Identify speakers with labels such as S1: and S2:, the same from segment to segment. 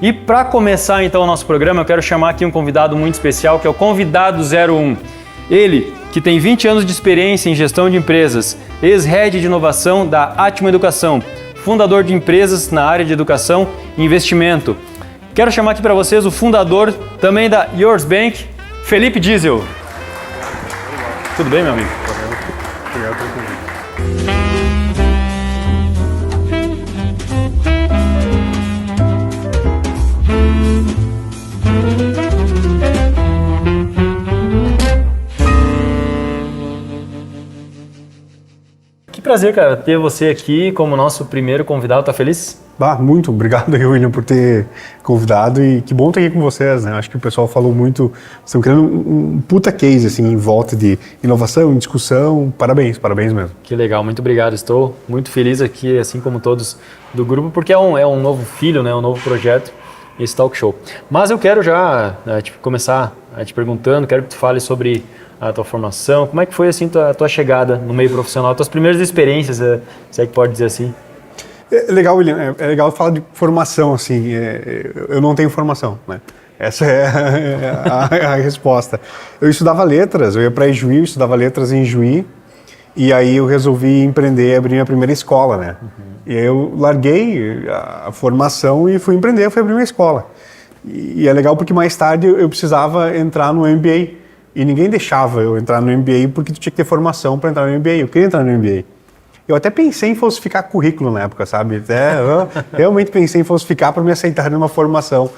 S1: E para começar então o nosso programa, eu quero chamar aqui um convidado muito especial, que é o Convidado 01. Ele, que tem 20 anos de experiência em gestão de empresas, ex-head de inovação da Atmo Educação, fundador de empresas na área de educação e investimento. Quero chamar aqui para vocês o fundador também da Yours Bank, Felipe Diesel. Tudo bem, meu amigo?
S2: Obrigado pelo convite.
S1: Que prazer, cara, ter você aqui como nosso primeiro convidado. Tá feliz?
S2: Muito obrigado aí, William, por ter convidado e que bom estar aqui com vocês, né? Acho que o pessoal falou muito, estão criando um puta case, assim, em volta de inovação, discussão. Parabéns mesmo.
S1: Que legal, muito obrigado. Estou muito feliz aqui, assim como todos do grupo, porque é um novo filho, né? Um novo projeto, esse talk show. Mas eu quero já começar te perguntando, quero que tu fale sobre a tua formação, como é que foi assim a tua chegada no meio profissional, as tuas primeiras experiências, se é que pode dizer assim?
S2: É legal, William, é legal falar de formação, assim, eu não tenho formação, né? Essa é a resposta. Eu estudava letras, eu ia para Ijuí, eu estudava letras em Ijuí, e aí eu resolvi empreender, abrir minha primeira escola, né? E aí eu larguei a formação e fui empreender, fui abrir minha escola. E é legal porque mais tarde eu precisava entrar no MBA, e ninguém deixava eu entrar no MBA porque tu tinha que ter formação para entrar no MBA. Eu queria entrar no MBA. Eu até pensei em falsificar currículo na época, sabe? Eu realmente pensei em falsificar para me aceitar numa formação.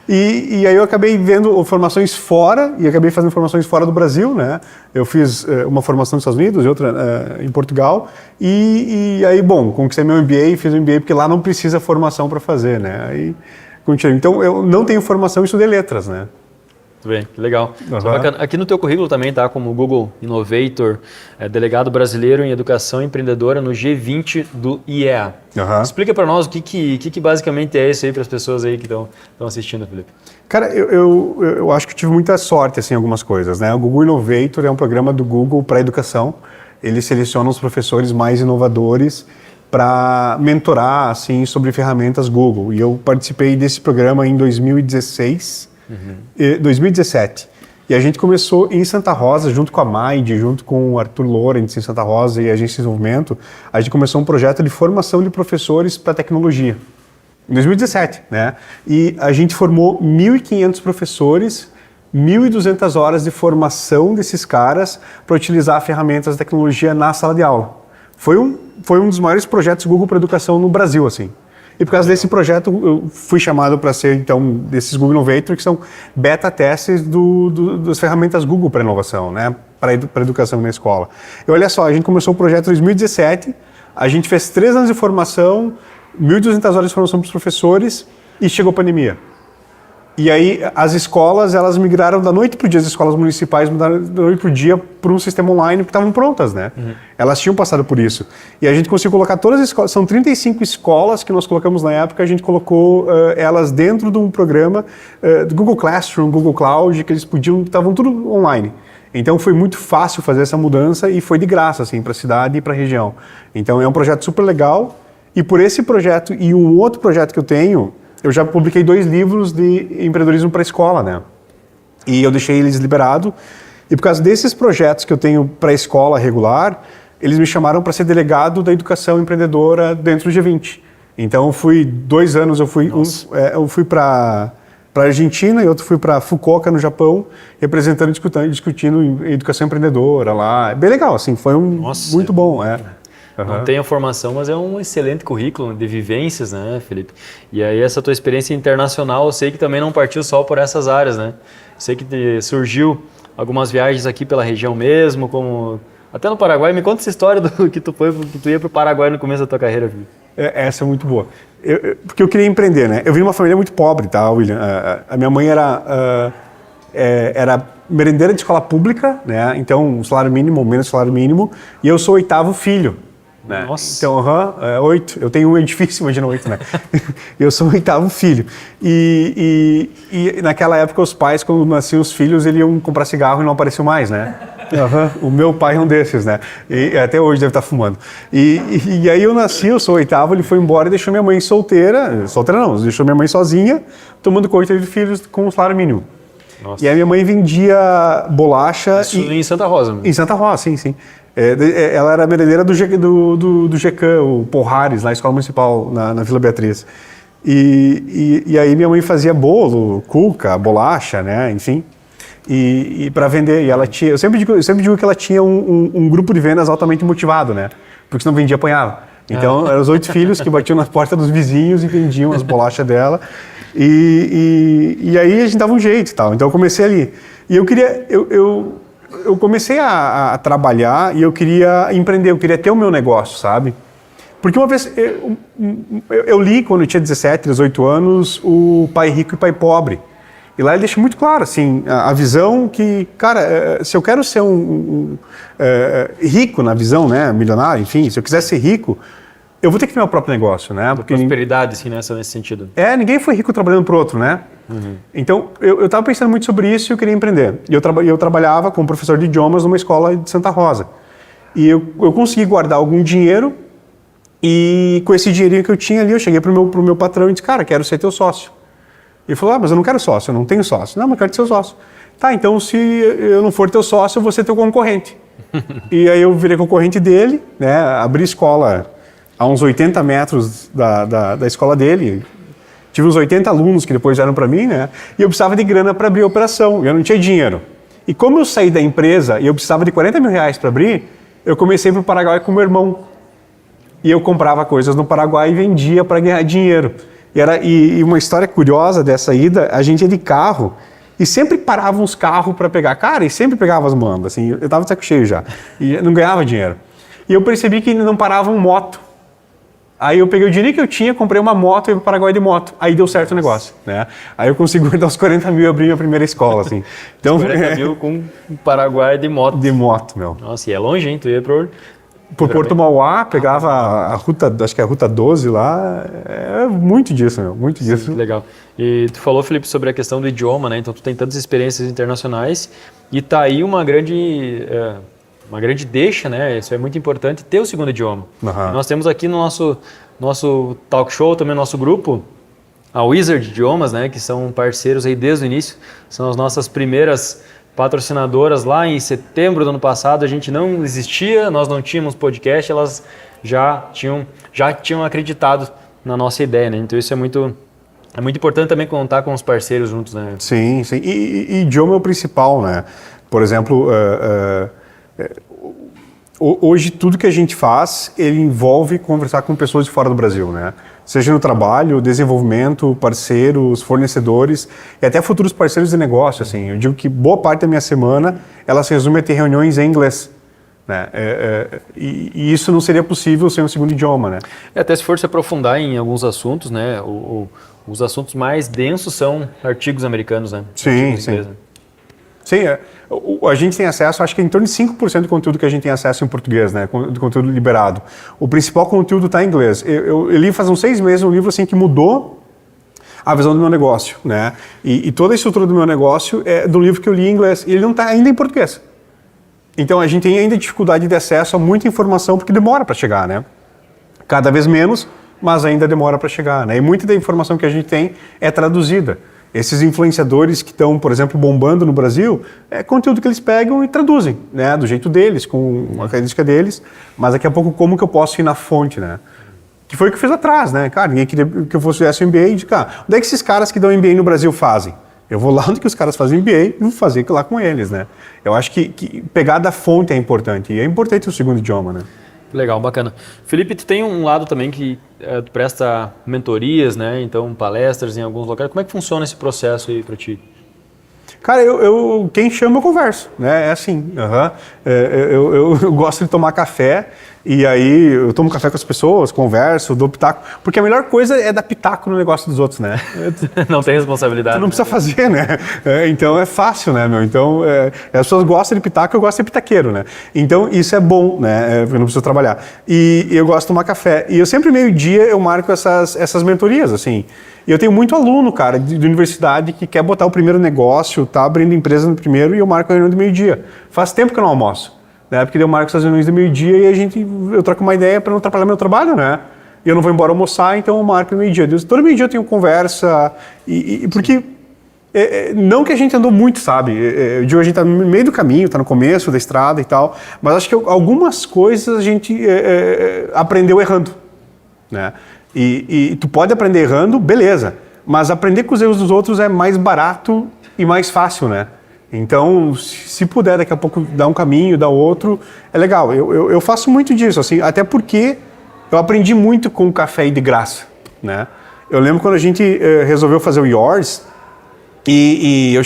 S2: E aí eu acabei vendo formações fora, e acabei fazendo formações fora do Brasil, né? Eu fiz uma formação nos Estados Unidos e outra em Portugal. E aí, bom, conquistei meu MBA, fiz o MBA porque lá não precisa formação para fazer, né? Aí continuei. Então, eu não tenho formação, estudei letras, né?
S1: Muito bem, que legal. Aqui no teu currículo também tá como Google Innovator, delegado brasileiro em educação empreendedora no G20 do IEA. Explica para nós o que basicamente é isso aí para as pessoas aí que estão assistindo, Felipe.
S2: Cara, eu acho que tive muita sorte assim, em algumas coisas, né? O Google Innovator é um programa do Google para educação. Ele seleciona os professores mais inovadores para mentorar assim, sobre ferramentas Google. E eu participei desse programa em 2016. 2017. E a gente começou em Santa Rosa, junto com a Mind, junto com o Arthur Lawrence em Santa Rosa e a Agência de Desenvolvimento, a gente começou um projeto de formação de professores para tecnologia. Em 2017, né? E a gente formou 1.500 professores, 1.200 horas de formação desses caras para utilizar ferramentas de tecnologia na sala de aula. Foi um dos maiores projetos Google para educação no Brasil, assim. E por causa desse projeto, eu fui chamado para ser, então, desses Google Innovator, que são beta-testes das ferramentas Google para inovação, né? Para educação na escola. E olha só, a gente começou o projeto em 2017, a gente fez 3 anos de formação, 1.200 horas de formação para os professores e chegou a pandemia. E aí as escolas, elas migraram da noite para o dia, as escolas municipais mudaram da noite para o dia para um sistema online porque estavam prontas, né? Elas tinham passado por isso. E a gente conseguiu colocar todas as escolas, são 35 escolas que nós colocamos na época, a gente colocou elas dentro de um programa do Google Classroom, Google Cloud, que eles estavam tudo online. Então foi muito fácil fazer essa mudança e foi de graça, assim, para a cidade e para a região. Então é um projeto super legal e por esse projeto e um outro projeto que eu tenho, eu já publiquei 2 livros de empreendedorismo para a escola, né? E eu deixei eles liberados. E por causa desses projetos que eu tenho para a escola regular, eles me chamaram para ser delegado da educação empreendedora dentro do G20. Então, eu fui 2 anos, eu fui para Argentina e outro fui para Fukuoka, no Japão, representando e discutindo educação empreendedora lá. Bem legal, assim, foi muito bom,
S1: Não tenho formação, mas é um excelente currículo de vivências, né, Felipe? E aí essa tua experiência internacional, eu sei que também não partiu só por essas áreas, né? Eu sei que surgiu algumas viagens aqui pela região mesmo, como até no Paraguai. Me conta essa história do que tu ia para o Paraguai no começo da tua carreira, Felipe.
S2: Essa é muito boa. Porque eu queria empreender, né? Eu vim de uma família muito pobre, tá, William? A minha mãe era merendeira de escola pública, né? Então, um salário mínimo, menos salário mínimo. E eu sou o 8º filho. Né?
S1: Nossa.
S2: Então, 8. Eu tenho um, é difícil, imagina 8, né? Eu sou o 8º filho. E naquela época, os pais, quando nasciam os filhos, eles iam comprar cigarro e não apareciam mais, né? O meu pai é um desses, né? E até hoje deve estar fumando. E aí eu nasci, eu sou o 8º, ele foi embora e deixou minha mãe solteira. Solteira não, deixou minha mãe sozinha, tomando conta de filhos com um salário mínimo.
S1: Nossa.
S2: E aí minha mãe vendia bolacha...
S1: Isso em Santa Rosa.
S2: Em Santa Rosa, sim. Ela era merendeira do GECAM, o Porrares, na Escola Municipal, na Vila Beatriz. E aí minha mãe fazia bolo, cuca, bolacha, né, enfim, e para vender. E ela tinha, eu sempre digo que ela tinha um grupo de vendas altamente motivado, né, porque senão vendia, apanhava. Então eram os 8 filhos que batiam na porta dos vizinhos e vendiam as bolachas dela. E aí a gente dava um jeito e tal. Então eu comecei ali. E eu comecei a trabalhar e eu queria empreender, eu queria ter o meu negócio, sabe? Porque uma vez, eu li quando eu tinha 17, 18 anos, o Pai Rico e Pai Pobre. E lá ele deixa muito claro, assim, a visão que, cara, se eu quero ser rico na visão, né, milionário, enfim, se eu quiser ser rico, eu vou ter que ter meu próprio negócio, né?
S1: Porque prosperidade, assim, nesse sentido.
S2: Ninguém foi rico trabalhando para o outro, né? Uhum. Então, eu estava pensando muito sobre isso e eu queria empreender. E eu trabalhava como professor de idiomas numa escola de Santa Rosa. E eu consegui guardar algum dinheiro. E com esse dinheirinho que eu tinha ali, eu cheguei pro meu patrão e disse, cara, quero ser teu sócio. Ele falou, mas eu não quero sócio, eu não tenho sócio. Não, mas eu quero ser seu sócio. Tá, então se eu não for teu sócio, eu vou ser teu concorrente. E aí eu virei concorrente dele, né, abri escola a uns 80 metros da escola dele. Tive uns 80 alunos que depois vieram para mim, né, e eu precisava de grana para abrir a operação, eu não tinha dinheiro. E como eu saí da empresa e eu precisava de 40 mil reais para abrir, eu comecei pro Paraguai com meu irmão. E eu comprava coisas no Paraguai e vendia para ganhar dinheiro. E uma história curiosa dessa ida, a gente ia de carro e sempre parava uns carros para pegar. Cara, e sempre pegava as mandas, assim, eu tava de saco cheio já. E não ganhava dinheiro. E eu percebi que não paravam moto. Aí eu peguei o dinheiro que eu tinha, comprei uma moto e ia para o Paraguai de moto. Aí deu certo o negócio, né? Aí eu consegui guardar os 40 mil e abrir minha primeira escola, assim.
S1: Então, 40 mil com o Paraguai de moto.
S2: De moto, meu.
S1: Nossa, e é longe, hein? Tu ia por
S2: Porto Mauá, pegava a ruta, acho que é a ruta 12 lá, é muito disso, meu, muito disso.
S1: Sim, legal. E tu falou, Felipe, sobre a questão do idioma, né? Então tu tem tantas experiências internacionais e tá aí uma grande deixa, né? Isso é muito importante, ter o segundo idioma. Uhum. Nós temos aqui no nosso talk show, também no nosso grupo, a Wizard Idiomas, né? Que são parceiros aí desde o início, são as nossas primeiras patrocinadoras. Lá em setembro do ano passado a gente não existia, nós não tínhamos podcast, elas já tinham acreditado na nossa ideia, né? Então isso é muito importante também contar com os parceiros juntos, né?
S2: Sim. E idioma é o principal, né? Por exemplo, hoje tudo que a gente faz, ele envolve conversar com pessoas de fora do Brasil, né? Seja no trabalho, desenvolvimento, parceiros, fornecedores e até futuros parceiros de negócio, assim. Eu digo que boa parte da minha semana, ela se resume a ter reuniões em inglês, né? E isso não seria possível sem um segundo idioma, né?
S1: Até se for se aprofundar em alguns assuntos, né? Os assuntos mais densos são artigos americanos, né?
S2: Sim. Sim, a gente tem acesso, acho que em torno de 5% do conteúdo que a gente tem acesso em português, né, do conteúdo liberado. O principal conteúdo está em inglês. Eu li faz uns 6 meses um livro assim que mudou a visão do meu negócio, né, e toda a estrutura do meu negócio é do livro que eu li em inglês, e ele não está ainda em português. Então a gente tem ainda dificuldade de acesso a muita informação porque demora para chegar, né, cada vez menos, mas ainda demora para chegar, né, e muita da informação que a gente tem é traduzida. Esses influenciadores que estão, por exemplo, bombando no Brasil, é conteúdo que eles pegam e traduzem, né, do jeito deles, com a característica deles, mas daqui a pouco como que eu posso ir na fonte, né? Que foi o que eu fiz atrás, né? Cara, ninguém queria que eu fizesse um MBA e de cá. Onde é que esses caras que dão MBA no Brasil fazem? Eu vou lá onde que os caras fazem MBA e vou fazer lá com eles, né? Eu acho que pegar da fonte é importante, e é importante o segundo idioma, né?
S1: Legal, bacana. Felipe, tu tem um lado também que tu presta mentorias, né? Então, palestras em alguns locais. Como é que funciona esse processo aí para ti?
S2: Cara, quem chama eu converso, né? É assim. Eu gosto de tomar café e aí eu tomo café com as pessoas, converso, dou pitaco. Porque a melhor coisa é dar pitaco no negócio dos outros, né?
S1: Não tem responsabilidade.
S2: Tu não precisa fazer, né? Então é fácil, né, meu? Então as pessoas gostam de pitaco, eu gosto de pitaqueiro, né? Então isso é bom, né? Eu não preciso trabalhar. E eu gosto de tomar café. E eu sempre meio-dia eu marco essas mentorias, assim. E eu tenho muito aluno, cara, de universidade que quer botar o primeiro negócio, tá abrindo empresa no primeiro e eu marco a reunião do meio-dia. Faz tempo que eu não almoço, né? Porque eu marco essas reuniões do meio-dia e eu troco uma ideia para não atrapalhar meu trabalho, né? E eu não vou embora almoçar, então eu marco no meio-dia. Todo meio-dia eu tenho conversa, porque não que a gente andou muito, sabe? Eu digo, a gente tá no meio do caminho, tá no começo da estrada e tal, mas acho que algumas coisas a gente aprendeu errando, né? E tu pode aprender errando, beleza, mas aprender com os erros dos outros é mais barato e mais fácil, né? Então, se puder daqui a pouco dar um caminho, dar outro, é legal. Eu faço muito disso, assim, até porque eu aprendi muito com o café de graça, né? Eu lembro quando a gente resolveu fazer o Yours, e eu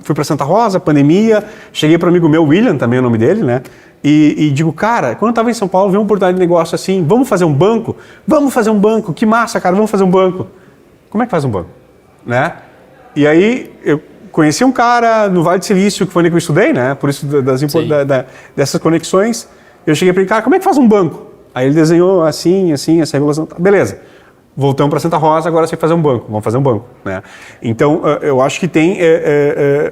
S2: fui para Santa Rosa, pandemia, cheguei para um amigo meu, William, também é o nome dele, né? E digo, cara, quando eu estava em São Paulo, vi uma oportunidade de negócio assim, vamos fazer um banco? Vamos fazer um banco, que massa, cara, vamos fazer um banco. Como é que faz um banco? Né? E aí, eu conheci um cara no Vale do Silício, que foi onde eu estudei, né? Por isso dessas conexões, eu cheguei para ele, cara, como é que faz um banco? Aí ele desenhou assim, essa regulação, beleza. Voltamos para Santa Rosa, agora você fazer um banco, vamos fazer um banco, né? Então, eu acho que tem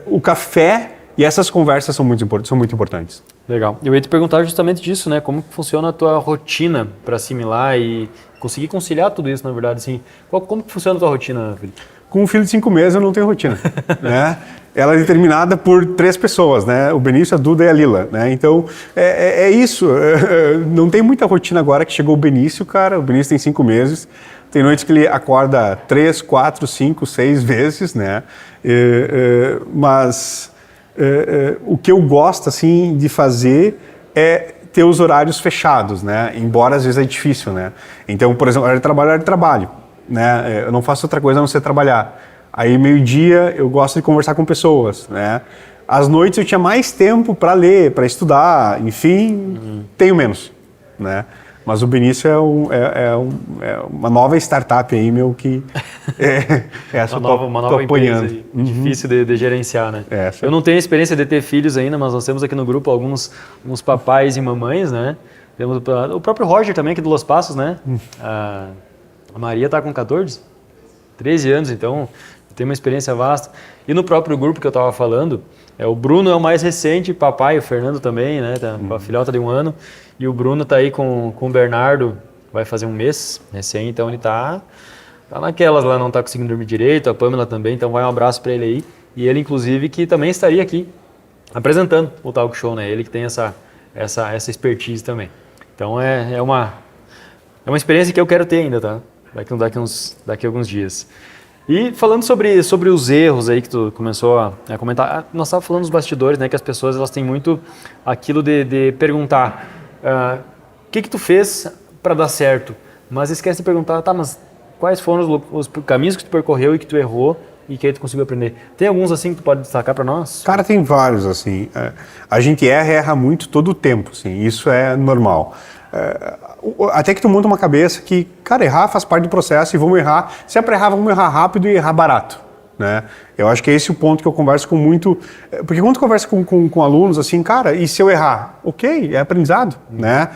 S2: o café e essas conversas são muito importantes.
S1: Legal. Eu ia te perguntar justamente disso, né? Como que funciona a tua rotina para assimilar e conseguir conciliar tudo isso, na verdade, assim. Como que funciona a tua rotina, Felipe?
S2: Com um filho de 5 meses eu não tenho rotina, né? Ela é determinada por 3 pessoas, né? O Benício, a Duda e a Lila, né? Então, é isso. Não tem muita rotina agora que chegou o Benício, cara. O Benício tem 5 meses. Tem noites que ele acorda 3, 4, 5, 6 vezes, né? Mas o que eu gosto, assim, de fazer é ter os horários fechados, né? Embora às vezes é difícil, né? Então, por exemplo, hora de trabalho, né? Eu não faço outra coisa a não ser trabalhar. Aí, meio-dia, eu gosto de conversar com pessoas, né? Às noites eu tinha mais tempo para ler, para estudar, enfim, tenho menos, né? Mas o Benício é uma nova startup aí, meu, que essa
S1: uma nova empresa aí, difícil de gerenciar, né? Eu não tenho experiência de ter filhos ainda, mas nós temos aqui no grupo alguns papais e mamães, né? Temos o próprio Roger também, aqui do Los Passos, né? A Maria está com 13 anos, então tem uma experiência vasta. E no próprio grupo que eu estava falando, o Bruno é o mais recente, papai, o Fernando também, né? Tá com a filhota de 1 ano. E o Bruno tá aí com o Bernardo, vai fazer 1 mês recém, então ele tá naquelas lá, não tá conseguindo dormir direito, a Pamela também, então vai um abraço para ele aí. E ele, inclusive, que também estaria aqui apresentando o Talk Show, né? Ele que tem essa expertise também. Então é uma experiência que eu quero ter ainda, tá? Daqui a alguns dias. E falando sobre os erros aí que tu começou a comentar, nós estávamos falando dos bastidores, né, que as pessoas elas têm muito aquilo de perguntar o que tu fez para dar certo, mas esquece de perguntar, tá, mas quais foram os caminhos que tu percorreu e que tu errou e que aí tu conseguiu aprender? Tem alguns assim que tu pode destacar para nós?
S2: Cara, tem vários, assim. A gente erra muito todo o tempo, assim, isso é normal. Até que tu monta uma cabeça que, cara, errar faz parte do processo e vamos errar. Se é para errar, vamos errar rápido e errar barato, né? Eu acho que é esse o ponto que eu converso com muito... Porque quando tu conversa com alunos, assim, cara, e se eu errar? Ok, é aprendizado, né?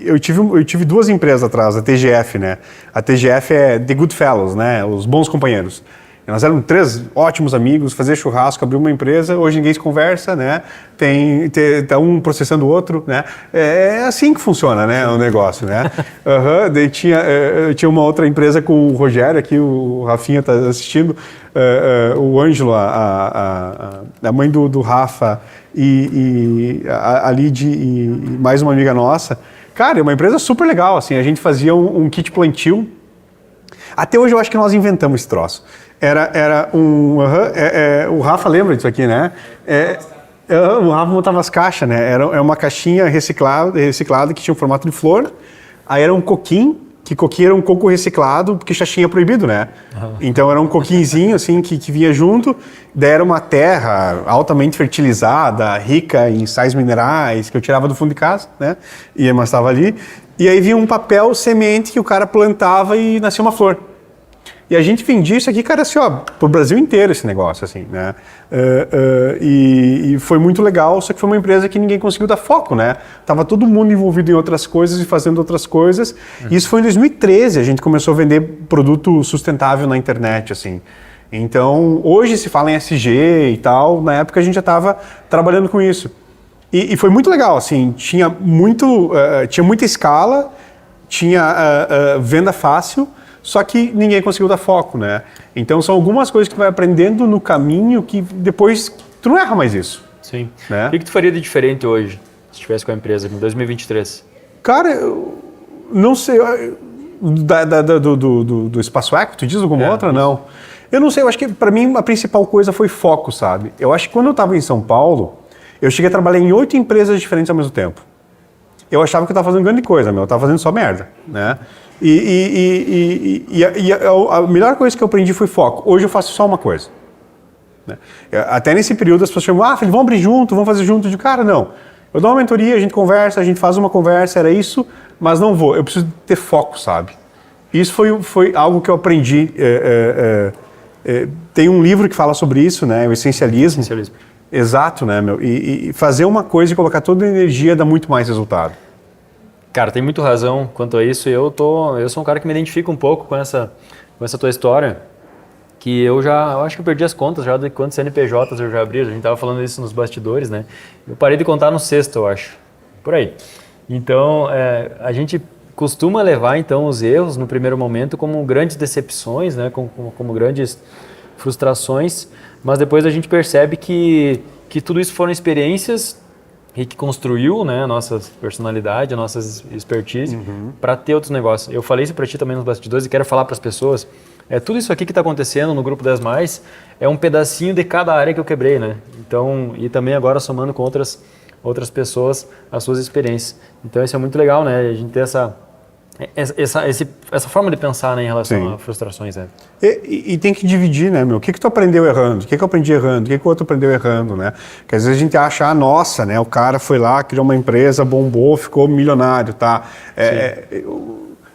S2: Eu tive 2 empresas atrás, a TGF, né? A TGF é The Good Fellows, né? Os bons companheiros. Nós éramos 3 ótimos amigos, fazer churrasco, abrir uma empresa, hoje ninguém se conversa, né? Tá um processando o outro, né? É assim que funciona, né? O negócio, né? Daí eu tinha uma outra empresa com o Rogério aqui, o Rafinha tá assistindo, o Ângelo, a mãe do Rafa e a Lid e mais uma amiga nossa. Cara, é uma empresa super legal, assim, a gente fazia um kit plantio. Até hoje eu acho que nós inventamos esse troço. O Rafa lembra disso aqui, né? O Rafa montava as caixas, né? Era uma caixinha reciclada que tinha um formato de flor. Aí era um coquinho, que coquinho era um coco reciclado, porque xaxim é proibido, né? Então era um coquinzinho, assim, que vinha junto. Daí era uma terra altamente fertilizada, rica em sais minerais, que eu tirava do fundo de casa, né? Mas estava ali. E aí vinha um papel semente que o cara plantava e nascia uma flor. E a gente vendia isso aqui, cara, assim, ó, pro Brasil inteiro esse negócio, assim, né? E foi muito legal, só que foi uma empresa que ninguém conseguiu dar foco, né? Tava todo mundo envolvido em outras coisas e fazendo outras coisas. E isso foi em 2013, a gente começou a vender produto sustentável na internet, assim. Então, hoje se fala em SG e tal, na época a gente já estava trabalhando com isso. E foi muito legal, assim, tinha muita escala, tinha venda fácil, só que ninguém conseguiu dar foco, né? Então são algumas coisas que tu vai aprendendo no caminho que depois tu não erra mais isso.
S1: Sim.
S2: Né?
S1: O que tu faria de diferente hoje, se estivesse com a empresa em 2023?
S2: Cara, eu não sei, do Espaço Eco, tu diz alguma outra?
S1: Isso.
S2: Não. Eu não sei, eu acho que para mim a principal coisa foi foco, sabe? Eu acho que quando eu estava em São Paulo, eu cheguei a trabalhar em 8 empresas diferentes ao mesmo tempo. Eu achava que eu estava fazendo grande coisa, eu estava fazendo só merda, né? A melhor coisa que eu aprendi foi foco. Hoje eu faço só uma coisa. Né? Até nesse período as pessoas chamam, Felipe, vamos abrir junto, vamos fazer junto. De cara, não. Eu dou uma mentoria, a gente conversa, a gente faz uma conversa, era isso, mas não vou. Eu preciso ter foco, sabe? Isso foi algo que eu aprendi. Tem um livro que fala sobre isso, né? O essencialismo. Exato, né, meu? E fazer uma coisa e colocar toda a energia dá muito mais resultado.
S1: Cara, tem muito razão quanto a isso. Eu sou um cara que me identifica um pouco com essa tua história, que eu acho que eu perdi as contas já de quantos CNPJs eu já abri. A gente tava falando isso nos bastidores, né? Eu parei de contar no sexto, eu acho. Por aí. Então, a gente costuma levar, então, os erros no primeiro momento como grandes decepções, né? Como grandes frustrações, mas depois a gente percebe que tudo isso foram experiências e que construiu, né, a nossa personalidade, a nossa expertise para ter outros negócios. Eu falei isso para ti também nos bastidores e quero falar para as pessoas. Tudo isso aqui que está acontecendo no Grupo 10+, é um pedacinho de cada área que eu quebrei, né? Então, e também agora somando com outras pessoas as suas experiências. Então isso é muito legal, né? A gente ter essa forma de pensar, né, em relação a frustrações.
S2: E tem que dividir, né, meu? O que tu aprendeu errando? O que eu aprendi errando? O que o outro aprendeu errando, né? Porque às vezes a gente acha, nossa, né, o cara foi lá, criou uma empresa, bombou, ficou milionário, tá?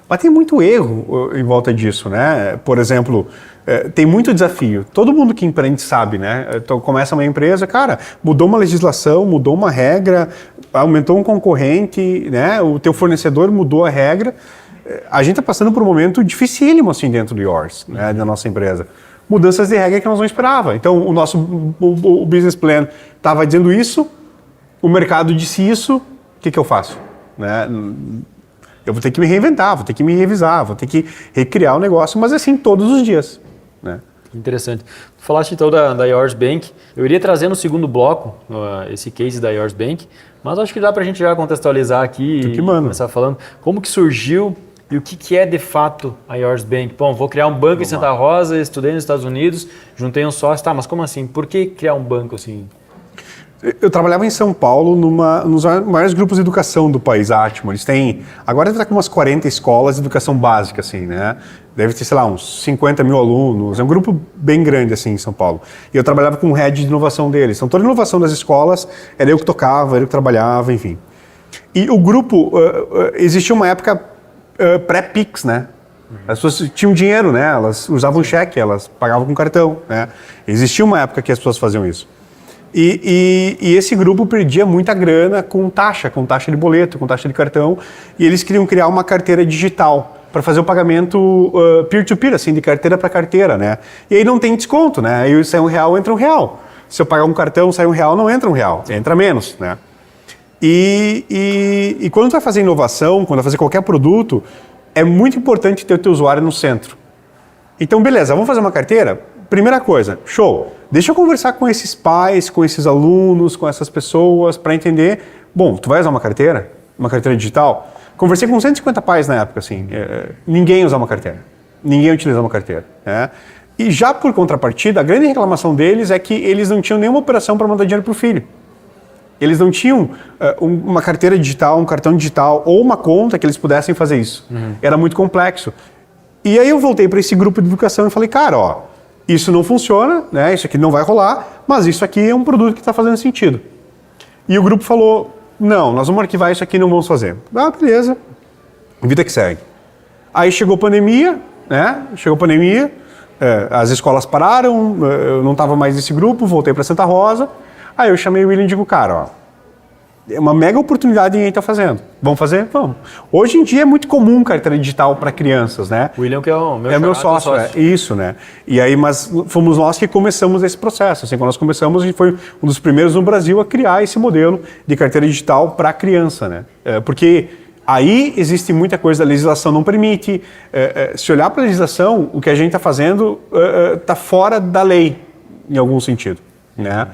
S2: Mas tem muito erro em volta disso, né? Por exemplo, tem muito desafio. Todo mundo que empreende sabe, né? Então, começa uma empresa, cara, mudou uma legislação, mudou uma regra, aumentou um concorrente, né? O teu fornecedor mudou a regra. A gente está passando por um momento dificílimo assim dentro do Yours, né, da nossa empresa. Mudanças de regra que nós não esperava. Então, o business plan estava dizendo isso, o mercado disse isso, o que eu faço? Né? Eu vou ter que me reinventar, vou ter que me revisar, vou ter que recriar o negócio, mas assim todos os dias. Né?
S1: Interessante. Tu falaste então da Yours Bank. Eu iria trazer no segundo bloco esse case da Yours Bank, mas acho que dá para a gente já contextualizar aqui e começar falando como que surgiu e o que é de fato a Yours Bank. Bom, vou criar um banco em Santa Rosa, estudei nos Estados Unidos, juntei um sócio, tá, mas como assim? Por que criar um banco assim?
S2: Eu trabalhava em São Paulo nos maiores grupos de educação do país, Atmo. Eles têm, agora deve estar com umas 40 escolas de educação básica, assim, né? Deve ter, sei lá, uns 50 mil alunos. É um grupo bem grande, assim, em São Paulo. E eu trabalhava com o head de inovação deles. Então, toda a inovação das escolas era eu que tocava, era eu que trabalhava, enfim. E o grupo, existia uma época pré-Pix, né? As pessoas tinham dinheiro, né? Elas usavam cheque, elas pagavam com cartão, né? Existia uma época que as pessoas faziam isso. E esse grupo perdia muita grana com taxa de boleto, com taxa de cartão, e eles queriam criar uma carteira digital para fazer o pagamento peer-to-peer, assim, de carteira para carteira, né? E aí não tem desconto, né? Aí sai R$1, entra R$1. Se eu pagar um cartão, sai R$1, não entra R$1, entra menos, né? E quando tu vai fazer inovação, quando vai fazer qualquer produto, é muito importante ter o teu usuário no centro. Então, beleza, vamos fazer uma carteira? Primeira coisa, show. Deixa eu conversar com esses pais, com esses alunos, com essas pessoas, para entender. Bom, tu vai usar uma carteira digital? Conversei com 150 pais na época, assim. Ninguém usa uma carteira. Ninguém utiliza uma carteira. Né? E já por contrapartida, a grande reclamação deles é que eles não tinham nenhuma operação para mandar dinheiro para o filho. Eles não tinham uma carteira digital, um cartão digital ou uma conta que eles pudessem fazer isso. Era muito complexo. E aí eu voltei para esse grupo de educação e falei, cara, ó, isso não funciona, né? Isso aqui não vai rolar, mas isso aqui é um produto que está fazendo sentido. E o grupo falou, não, nós vamos arquivar isso aqui e não vamos fazer. Ah, beleza, vida que segue. Aí chegou a pandemia, né? As escolas pararam, eu não estava mais nesse grupo, voltei para Santa Rosa. Aí eu chamei o William e digo, cara, ó, é uma mega oportunidade que ninguém está fazendo. Vamos fazer? Vamos. Hoje em dia é muito comum carteira digital para crianças, né?
S1: O William que é o
S2: meu sócio. Isso, né? E aí, mas fomos nós que começamos esse processo. Assim, quando nós começamos, a gente foi um dos primeiros no Brasil a criar esse modelo de carteira digital para criança, né? Porque aí existe muita coisa, a legislação não permite. Se olhar para a legislação, o que a gente está fazendo está fora da lei, em algum sentido, né?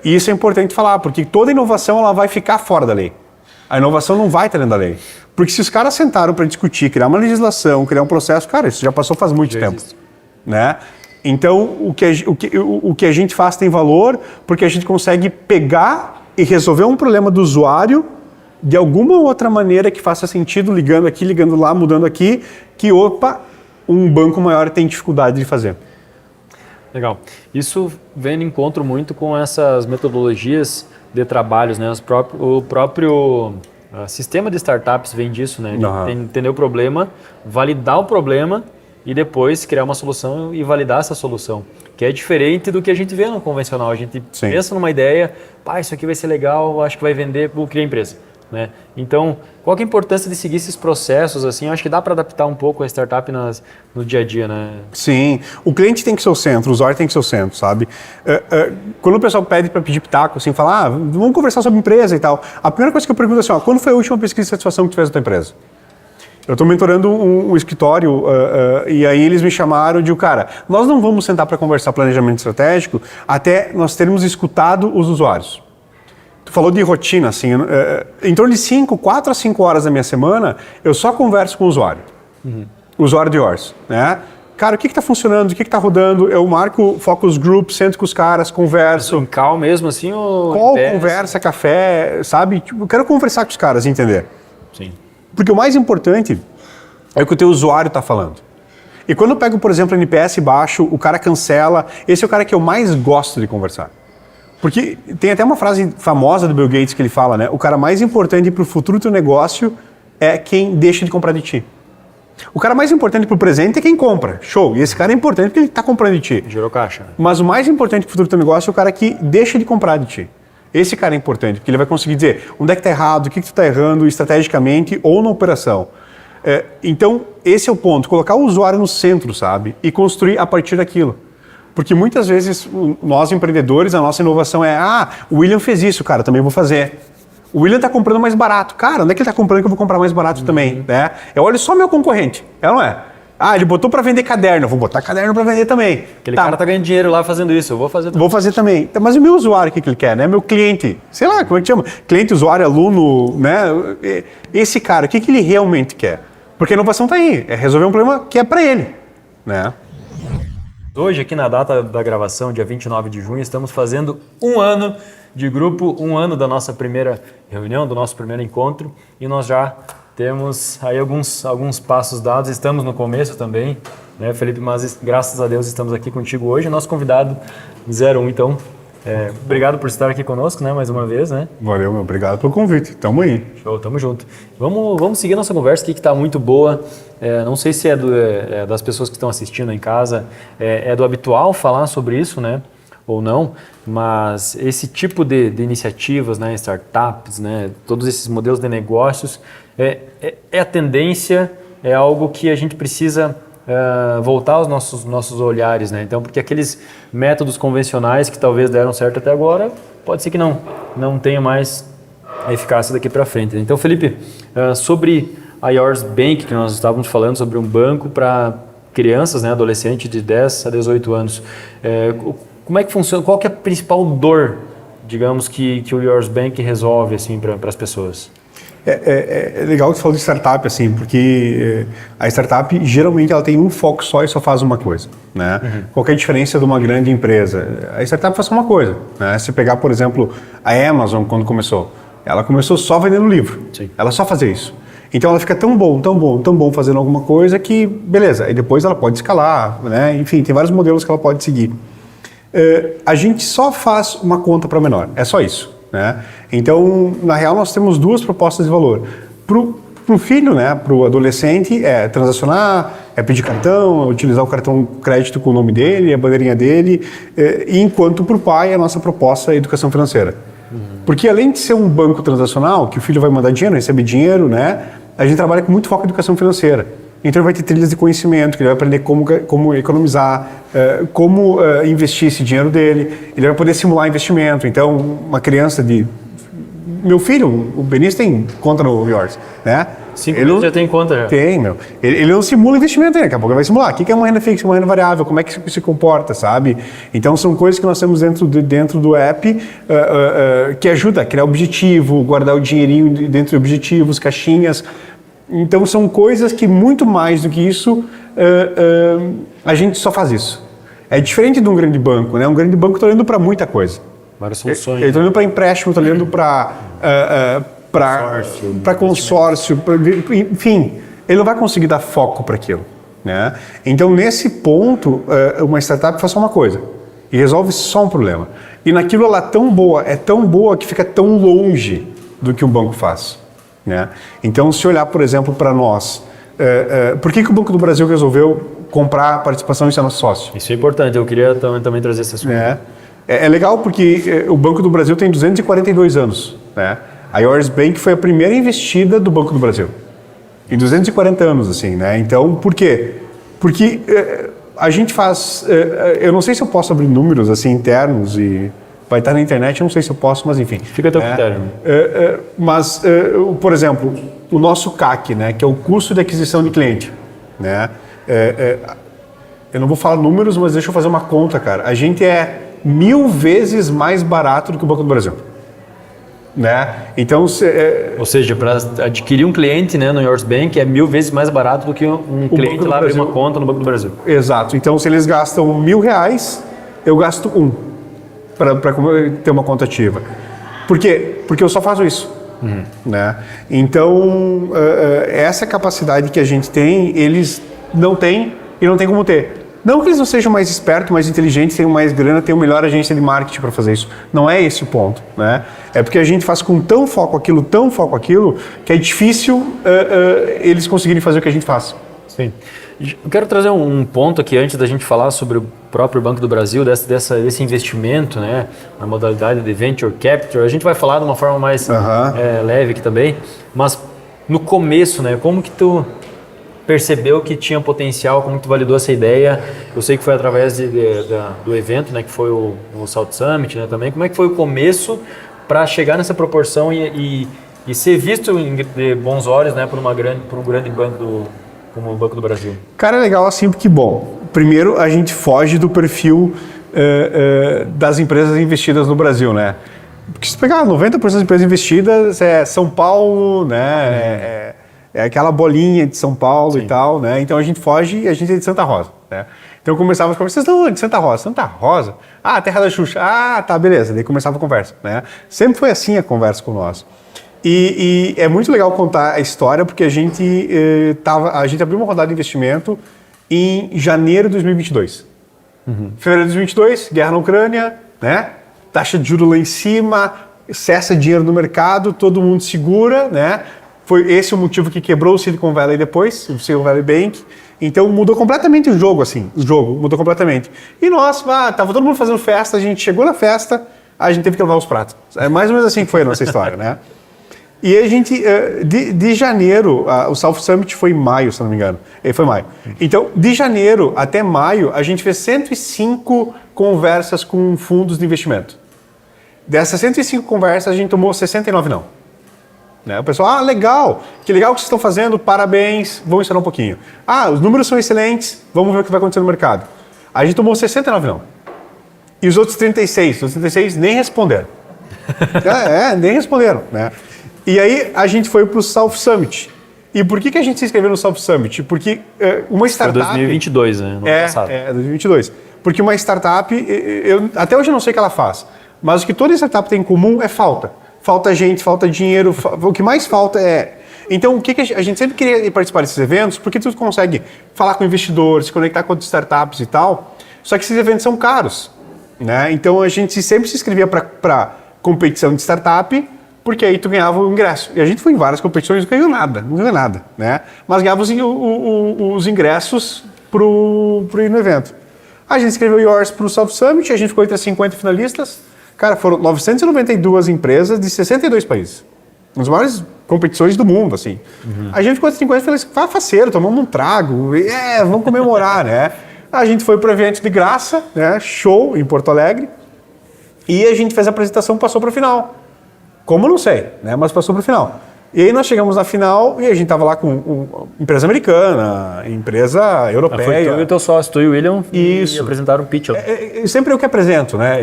S2: E isso é importante falar, porque toda inovação ela vai ficar fora da lei. A inovação não vai estar dentro da lei. Porque se os caras sentaram para discutir, criar uma legislação, criar um processo, cara, isso já passou faz muito tempo. Né? Então, o que a gente faz tem valor, porque a gente consegue pegar e resolver um problema do usuário de alguma outra maneira que faça sentido, ligando aqui, ligando lá, mudando aqui, que, um banco maior tem dificuldade de fazer.
S1: Legal. Isso vem de encontro muito com essas metodologias de trabalhos, né? O próprio sistema de startups vem disso, né? De entender o problema, validar o problema e depois criar uma solução e validar essa solução. Que é diferente do que a gente vê no convencional. A gente pensa numa ideia, isso aqui vai ser legal, acho que vai vender, vou criar empresa. Né? Então, qual que é a importância de seguir esses processos? Assim, eu acho que dá para adaptar um pouco a startup no dia a dia, né?
S2: Sim, o cliente tem que ser o centro, o usuário tem que ser o centro, sabe? Quando o pessoal pede para pedir pitaco, assim, falar, vamos conversar sobre empresa e tal, a primeira coisa que eu pergunto é assim, quando foi a última pesquisa de satisfação que tu fez na tua empresa? Eu estou mentorando um escritório e aí eles me chamaram de, cara, nós não vamos sentar para conversar planejamento estratégico até nós termos escutado os usuários. Tu falou de rotina, assim, em torno de 4 a 5 horas da minha semana, eu só converso com o usuário. O usuário de yours, né? Cara, o que está funcionando, o que está rodando? Eu marco focus group, sento com os caras, converso.
S1: Em call mesmo, assim?
S2: Call, conversa, café, sabe? Tipo, eu quero conversar com os caras, entender.
S1: Sim.
S2: Porque o mais importante é o que o teu usuário está falando. E quando eu pego, por exemplo, NPS baixo, o cara cancela, esse é o cara que eu mais gosto de conversar. Porque tem até uma frase famosa do Bill Gates que ele fala, né? O cara mais importante para o futuro do teu negócio é quem deixa de comprar de ti. O cara mais importante para o presente é quem compra. Show. E esse cara é importante porque ele está comprando de ti.
S1: Gerou caixa.
S2: Mas o mais importante para o futuro do teu negócio é o cara que deixa de comprar de ti. Esse cara é importante, porque ele vai conseguir dizer onde é que está errado, o que tu está errando estrategicamente ou na operação. Então, esse é o ponto. Colocar o usuário no centro, sabe? E construir a partir daquilo. Porque muitas vezes nós empreendedores, a nossa inovação é o William fez isso, cara, também vou fazer. O William está comprando mais barato. Cara, onde é que ele está comprando que eu vou comprar mais barato também? Né? Eu olho só meu concorrente, não é? Ele botou para vender caderno, eu vou botar caderno para vender também.
S1: Aquele cara tá ganhando dinheiro lá fazendo isso, eu vou fazer também.
S2: Vou fazer também. Mas o meu usuário, o que ele quer, né? Meu cliente, sei lá, como é que chama? Cliente, usuário, aluno, né? Esse cara, o que ele realmente quer? Porque a inovação está aí, é resolver um problema que é para ele, né?
S1: Hoje, aqui na data da gravação, dia 29 de junho, estamos fazendo 1 ano de grupo, 1 ano da nossa primeira reunião, do nosso primeiro encontro, e nós já temos aí alguns passos dados, estamos no começo também, né, Felipe, mas graças a Deus estamos aqui contigo hoje, nosso convidado 01, então, obrigado por estar aqui conosco, né, mais uma vez, né?
S2: Valeu, meu, obrigado pelo convite, tamo aí.
S1: Show, tamo junto. Vamos seguir nossa conversa aqui que está muito boa, não sei se é das pessoas que estão assistindo em casa, é do habitual falar sobre isso, né, ou não, mas esse tipo de iniciativas, né, startups, né, todos esses modelos de negócios, é a tendência, é algo que a gente precisa voltar aos nossos olhares, né? Então, porque aqueles métodos convencionais que talvez deram certo até agora, pode ser que não tenha mais a eficácia daqui para frente. Então, Felipe, sobre a Yours Bank, que nós estávamos falando sobre um banco para crianças, né, adolescentes de 10 a 18 anos, como é que funciona? Qual que é a principal dor, digamos, que o Yours Bank resolve assim, para as pessoas?
S2: É legal que você falou de startup, assim, porque a startup geralmente ela tem um foco só e só faz uma coisa, né? Uhum. Qual que é a diferença de uma grande empresa? A startup faz só uma coisa, né? Se pegar, por exemplo, a Amazon, quando começou, ela começou só vendendo livro.
S1: Sim. Ela
S2: só fazia isso. Então ela fica tão bom fazendo alguma coisa que, beleza, e depois ela pode escalar, né? Enfim, tem vários modelos que ela pode seguir. A gente só faz uma conta para menor, é só isso. Né? Então, na real, nós temos 2 propostas de valor. Para o o filho, né, para o adolescente, é transacionar, é pedir cartão, é utilizar o cartão crédito com o nome dele, a bandeirinha dele, e enquanto para o pai a nossa proposta é educação financeira. Porque além de ser um banco transacional, que o filho vai mandar dinheiro, recebe dinheiro, né, a gente trabalha com muito foco em educação financeira. Então ele vai ter trilhas de conhecimento, que ele vai aprender como economizar, como investir esse dinheiro dele, ele vai poder simular investimento. Então, uma criança de... Meu filho, o Benício tem conta no Yours, né?
S1: 5 minutos já tem conta, já.
S2: Tem, meu. Ele não simula investimento, né? Daqui a pouco ele vai simular. O que é uma renda fixa, uma renda variável? Como é que isso se comporta, sabe? Então, são coisas que nós temos dentro do app que ajuda a criar objetivo, guardar o dinheirinho dentro de objetivos, caixinhas. Então, são coisas que, muito mais do que isso, a gente só faz isso. É diferente de um grande banco, né? Um grande banco está olhando para muita coisa.
S1: Várias soluções.
S2: Ele está olhando para empréstimo, está olhando para consórcio, enfim, ele não vai conseguir dar foco para aquilo, né? Então, nesse ponto, uma startup faz só uma coisa e resolve só um problema. E naquilo ela é tão boa que fica tão longe do que um banco faz, né? Então, se olhar, por exemplo, para nós, por que o Banco do Brasil resolveu comprar a participação e ser nosso sócio?
S1: Isso é importante, eu queria também trazer esse assunto.
S2: É legal porque o Banco do Brasil tem 242 anos, né? A Yours Bank foi a primeira investida do Banco do Brasil, em 240 anos, assim, né? Então, por quê? Porque a gente faz... eu não sei se eu posso abrir números, assim, internos e... Vai estar na internet, eu não sei se eu posso, mas enfim.
S1: Fica a teu critério.
S2: Mas, por exemplo, o nosso CAC, né? Que é o custo de aquisição de cliente, né? Eu não vou falar números, mas deixa eu fazer uma conta, cara. A gente é 1000 vezes mais barato do que o Banco do Brasil, né? Então,
S1: ou seja, para adquirir um cliente, né, no Yours Bank é 1000 vezes mais barato do que um cliente lá abrir uma conta no Banco do Brasil.
S2: Exato. Então, se eles gastam R$1.000, eu gasto para ter uma conta ativa. Por quê? Porque eu só faço isso. Né? Então, essa capacidade que a gente tem, eles não têm e não tem como ter. Não que eles não sejam mais espertos, mais inteligentes, tenham mais grana, tenham melhor agência de marketing para fazer isso. Não é esse o ponto, né? É porque a gente faz com tão foco aquilo, que é difícil eles conseguirem fazer o que a gente faz.
S1: Sim. Eu quero trazer um ponto aqui antes da gente falar sobre o próprio Banco do Brasil, desse investimento, né, na modalidade de Venture Capital. A gente vai falar de uma forma mais leve aqui também, mas no começo, né, como que tu percebeu que tinha potencial, como que tu validou essa ideia? Eu sei que foi através do evento, né, que foi o South Summit, né, também. Como é que foi o começo para chegar nessa proporção e ser visto de bons olhos, né, por um grande banco como o Banco do Brasil? Cara,
S2: é legal assim porque, bom, primeiro a gente foge do perfil das empresas investidas no Brasil, né? Porque se pegar 90% das empresas investidas é São Paulo, né? É aquela bolinha de São Paulo. Sim. E tal, né? Então a gente foge e a gente é de Santa Rosa, né? Então começava as conversas, não, de Santa Rosa. Santa Rosa? Ah, Terra da Xuxa. Ah, tá, beleza. Daí começava a conversa, né? Sempre foi assim a conversa com nós. E é muito legal contar a história porque a gente abriu uma rodada de investimento em janeiro de 2022. Fevereiro de 2022, guerra na Ucrânia, né? Taxa de juros lá em cima, cessa dinheiro no mercado, todo mundo segura, né? Foi esse o motivo que quebrou o Silicon Valley depois, o Silicon Valley Bank. Então mudou completamente o jogo, assim, mudou completamente. E nós, tava todo mundo fazendo festa, a gente chegou na festa, a gente teve que lavar os pratos. É mais ou menos assim que foi a nossa história, né? E a gente, de janeiro, o South Summit foi em maio, se não me engano. Foi maio. Então, de janeiro até maio, a gente fez 105 conversas com fundos de investimento. Dessas 105 conversas, a gente tomou 69 não. Né? O pessoal, legal, que legal que vocês estão fazendo, parabéns, vamos ensinar um pouquinho. Os números são excelentes, vamos ver o que vai acontecer no mercado. A gente tomou 69 não. E os outros 36 nem responderam. Nem responderam, né? E aí a gente foi para o South Summit. E por que a gente se inscreveu no South Summit? Porque uma startup...
S1: Foi 2022, né? No passado.
S2: 2022. Porque uma startup, até hoje eu não sei o que ela faz, mas o que toda startup tem em comum é falta. Falta gente, falta dinheiro, o que mais falta é... Então, a gente sempre queria participar desses eventos porque tu consegue falar com investidores, se conectar com outras startups e tal, só que esses eventos são caros, né? Então, a gente sempre se inscrevia para competição de startup, porque aí tu ganhava o ingresso. E a gente foi em várias competições e não ganhou nada, né? Mas ganhava os ingressos pro ir no evento. A gente escreveu Yours pro South Summit, a gente ficou entre as 50 finalistas. Cara, foram 992 empresas de 62 países. Uma das maiores competições do mundo, assim. A gente ficou entre 50 finalistas, faceiro, tomamos um trago, vamos comemorar, né? A gente foi pro evento de graça, né? Show em Porto Alegre. E a gente fez a apresentação, passou para a final. Como, não sei, né? Mas passou para o final. E aí nós chegamos na final e a gente tava lá com empresa americana, empresa europeia.
S1: Foi tu e o teu sócio, tu e o William,
S2: Isso.
S1: E apresentaram o pitch.
S2: Sempre eu que apresento, né?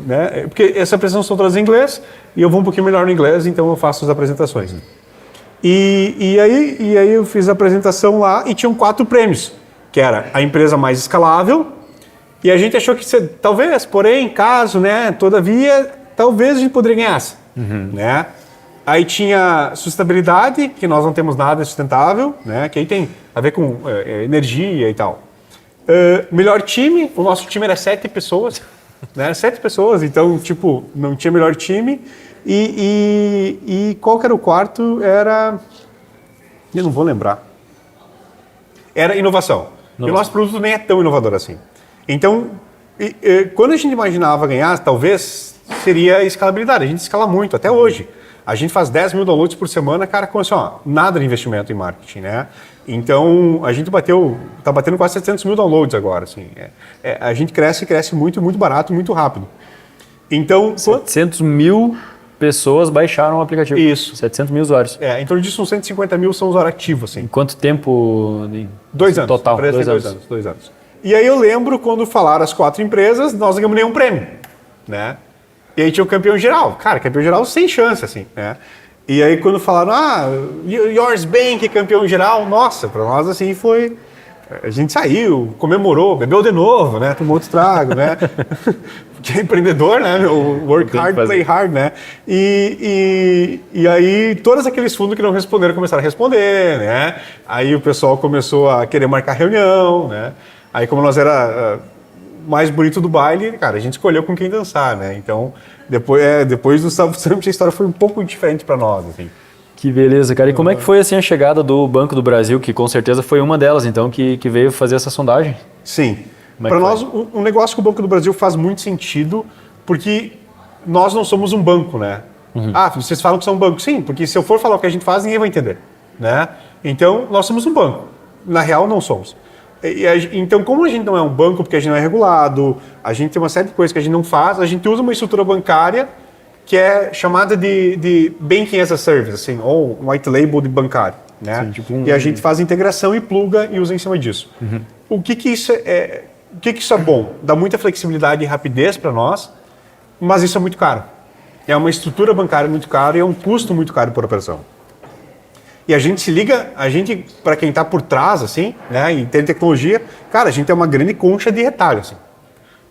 S2: Né? Porque essas apresentações são todas em inglês e eu vou um pouquinho melhor no inglês, então eu faço as apresentações. E aí eu fiz a apresentação lá e tinham 4 prêmios, que era a empresa mais escalável, e a gente achou que talvez, porém, caso, né? Todavia, talvez a gente poderia ganhar, né? Aí tinha sustentabilidade, que nós não temos nada sustentável, né? Que aí tem a ver com energia e tal. Melhor time, o nosso time era 7 pessoas, né? 7 pessoas, então, tipo, não tinha melhor time. E qual que era o quarto? Eu não vou lembrar. Era inovação. E o nosso produto nem é tão inovador assim. Então, quando a gente imaginava ganhar, talvez seria a escalabilidade. A gente escala muito, até hoje. A gente faz 10 mil downloads por semana, cara, com assim, nada de investimento em marketing, né? Então, a gente tá batendo quase 700 mil downloads agora, assim. A gente cresce muito, muito barato, muito rápido. Então...
S1: 700 mil pessoas baixaram o aplicativo.
S2: Isso.
S1: 700 mil usuários.
S2: Em torno disso, uns 150 mil são usuários ativos, assim.
S1: Em quanto tempo?
S2: 2 anos.
S1: Total, 2 anos.
S2: 2 anos. E aí eu lembro quando falaram as 4 empresas, nós não ganhamos nenhum prêmio, né? E aí tinha o campeão geral. Cara, campeão geral sem chance, assim, né? E aí quando falaram, Yours Bank, campeão geral, nossa, pra nós, assim, foi... A gente saiu, comemorou, bebeu de novo, né? Tomou outro trago, né? Porque é empreendedor, né? Work hard, play hard, né? E aí todos aqueles fundos que não responderam começaram a responder, né? Aí o pessoal começou a querer marcar reunião, né? Aí como nós era mais bonito do baile, cara, a gente escolheu com quem dançar, né? Então, depois do South Summit, a história foi um pouco diferente para nós, assim.
S1: Que beleza, cara. E como é que foi assim a chegada do Banco do Brasil, que com certeza foi uma delas, então, que veio fazer essa sondagem?
S2: Sim. Para nós, um negócio com o Banco do Brasil faz muito sentido, porque nós não somos um banco, né? Vocês falam que são um banco. Sim, porque se eu for falar o que a gente faz, ninguém vai entender, né? Então, nós somos um banco. Na real, não somos. Então, como a gente não é um banco, porque a gente não é regulado, a gente tem uma série de coisas que a gente não faz, a gente usa uma estrutura bancária que é chamada de Banking as a Service, assim, ou um white label de bancário, né? Sim, tipo e a gente faz integração e pluga e usa em cima disso. O que isso é bom? Dá muita flexibilidade e rapidez para nós, mas isso é muito caro. É uma estrutura bancária muito cara e é um custo muito caro por operação. E a gente se liga, para quem está por trás, assim, né, e tem tecnologia, cara, a gente é uma grande concha de retalho, assim.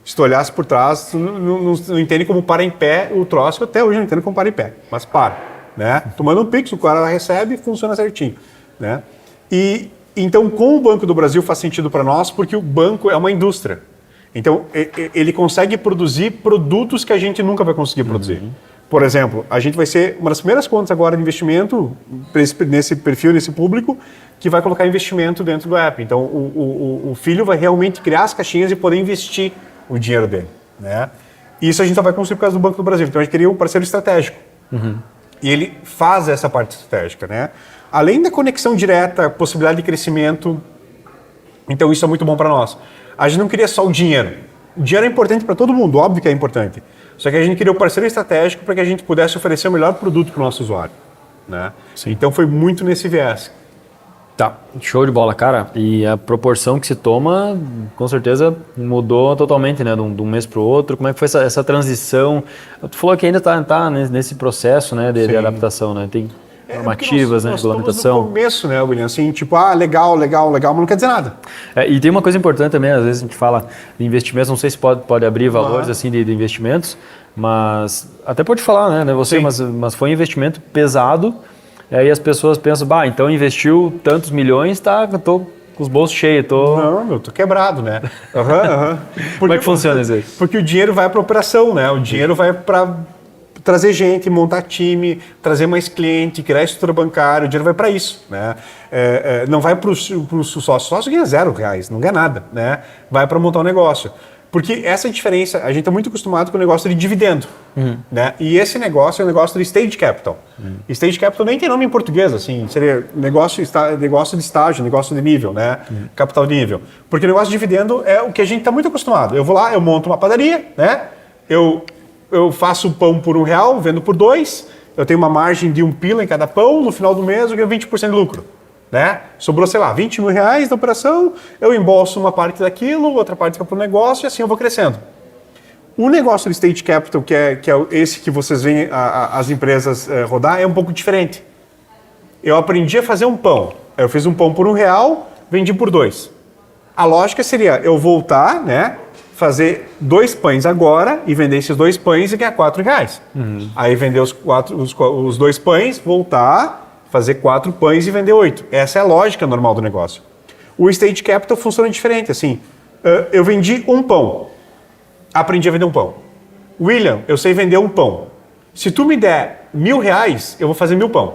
S2: Se tu olhasse por trás, tu não entende como para em pé o troço, até hoje eu não entendo como para em pé, mas para, né? Tu manda um Pix, o cara recebe e funciona certinho, né? E então, com o Banco do Brasil faz sentido para nós, porque o banco é uma indústria. Então, ele consegue produzir produtos que a gente nunca vai conseguir produzir. Por exemplo, a gente vai ser uma das primeiras contas agora de investimento nesse perfil, nesse público, que vai colocar investimento dentro do app. Então, o filho vai realmente criar as caixinhas e poder investir o dinheiro dele, né? E isso a gente só vai conseguir por causa do Banco do Brasil. Então, a gente queria um parceiro estratégico. E ele faz essa parte estratégica, né? Além da conexão direta, possibilidade de crescimento, então isso é muito bom para nós. A gente não queria só o dinheiro. O dinheiro é importante para todo mundo, óbvio que é importante. Só que a gente queria um parceiro estratégico para que a gente pudesse oferecer o melhor produto para o nosso usuário, né? Então foi muito nesse viés.
S1: Tá, show de bola, cara. E a proporção que se toma, com certeza, mudou totalmente, né? De um mês para o outro. Como é que foi essa transição? Tu falou que ainda está nesse processo, né, de adaptação, né? Tem normativas, né? Regulamentação.
S2: Estamos no começo, né, William? Assim, tipo, legal, mas não quer dizer nada.
S1: E tem uma coisa importante também, às vezes a gente fala de investimentos, não sei se pode abrir valores assim de investimentos, mas até pode falar, né? Você, mas foi um investimento pesado, e aí as pessoas pensam, então investiu tantos milhões, tô com os bolsos cheios,
S2: Não, tô quebrado, né?
S1: Como é que funciona isso aí?
S2: Porque o dinheiro vai para operação, né? O dinheiro vai para trazer gente, montar time, trazer mais cliente, criar estrutura bancária, o dinheiro vai para isso, né? Não vai para o sócio. O sócio ganha R$0, não ganha nada, né? Vai para montar um negócio. Porque essa é a diferença, a gente está muito acostumado com o negócio de dividendo, né? E esse negócio é o negócio de stage capital. Stage capital nem tem nome em português, assim, seria negócio de estágio, negócio de nível, né? Capital de nível. Porque o negócio de dividendo é o que a gente está muito acostumado. Eu vou lá, eu monto uma padaria, né? Eu faço pão por R$1, vendo por 2, eu tenho uma margem de 1 pila em cada pão, no final do mês eu ganho 20% de lucro. Né? Sobrou, sei lá, R$20 mil da operação, eu embolso uma parte daquilo, outra parte fica para o negócio e assim eu vou crescendo. O negócio do Stage Capital, que é esse que vocês veem as empresas rodar, é um pouco diferente. Eu aprendi a fazer um pão. Eu fiz um pão por R$1, vendi por 2. A lógica seria eu voltar, né, fazer 2 pães agora e vender esses 2 pães e ganhar R$4. Aí vender os 2 pães, voltar, fazer 4 pães e vender 8. Essa é a lógica normal do negócio. O Stage Capital funciona diferente, assim. Eu vendi um pão. Aprendi a vender um pão. William, eu sei vender um pão. Se tu me der R$1.000, eu vou fazer 1.000 pão.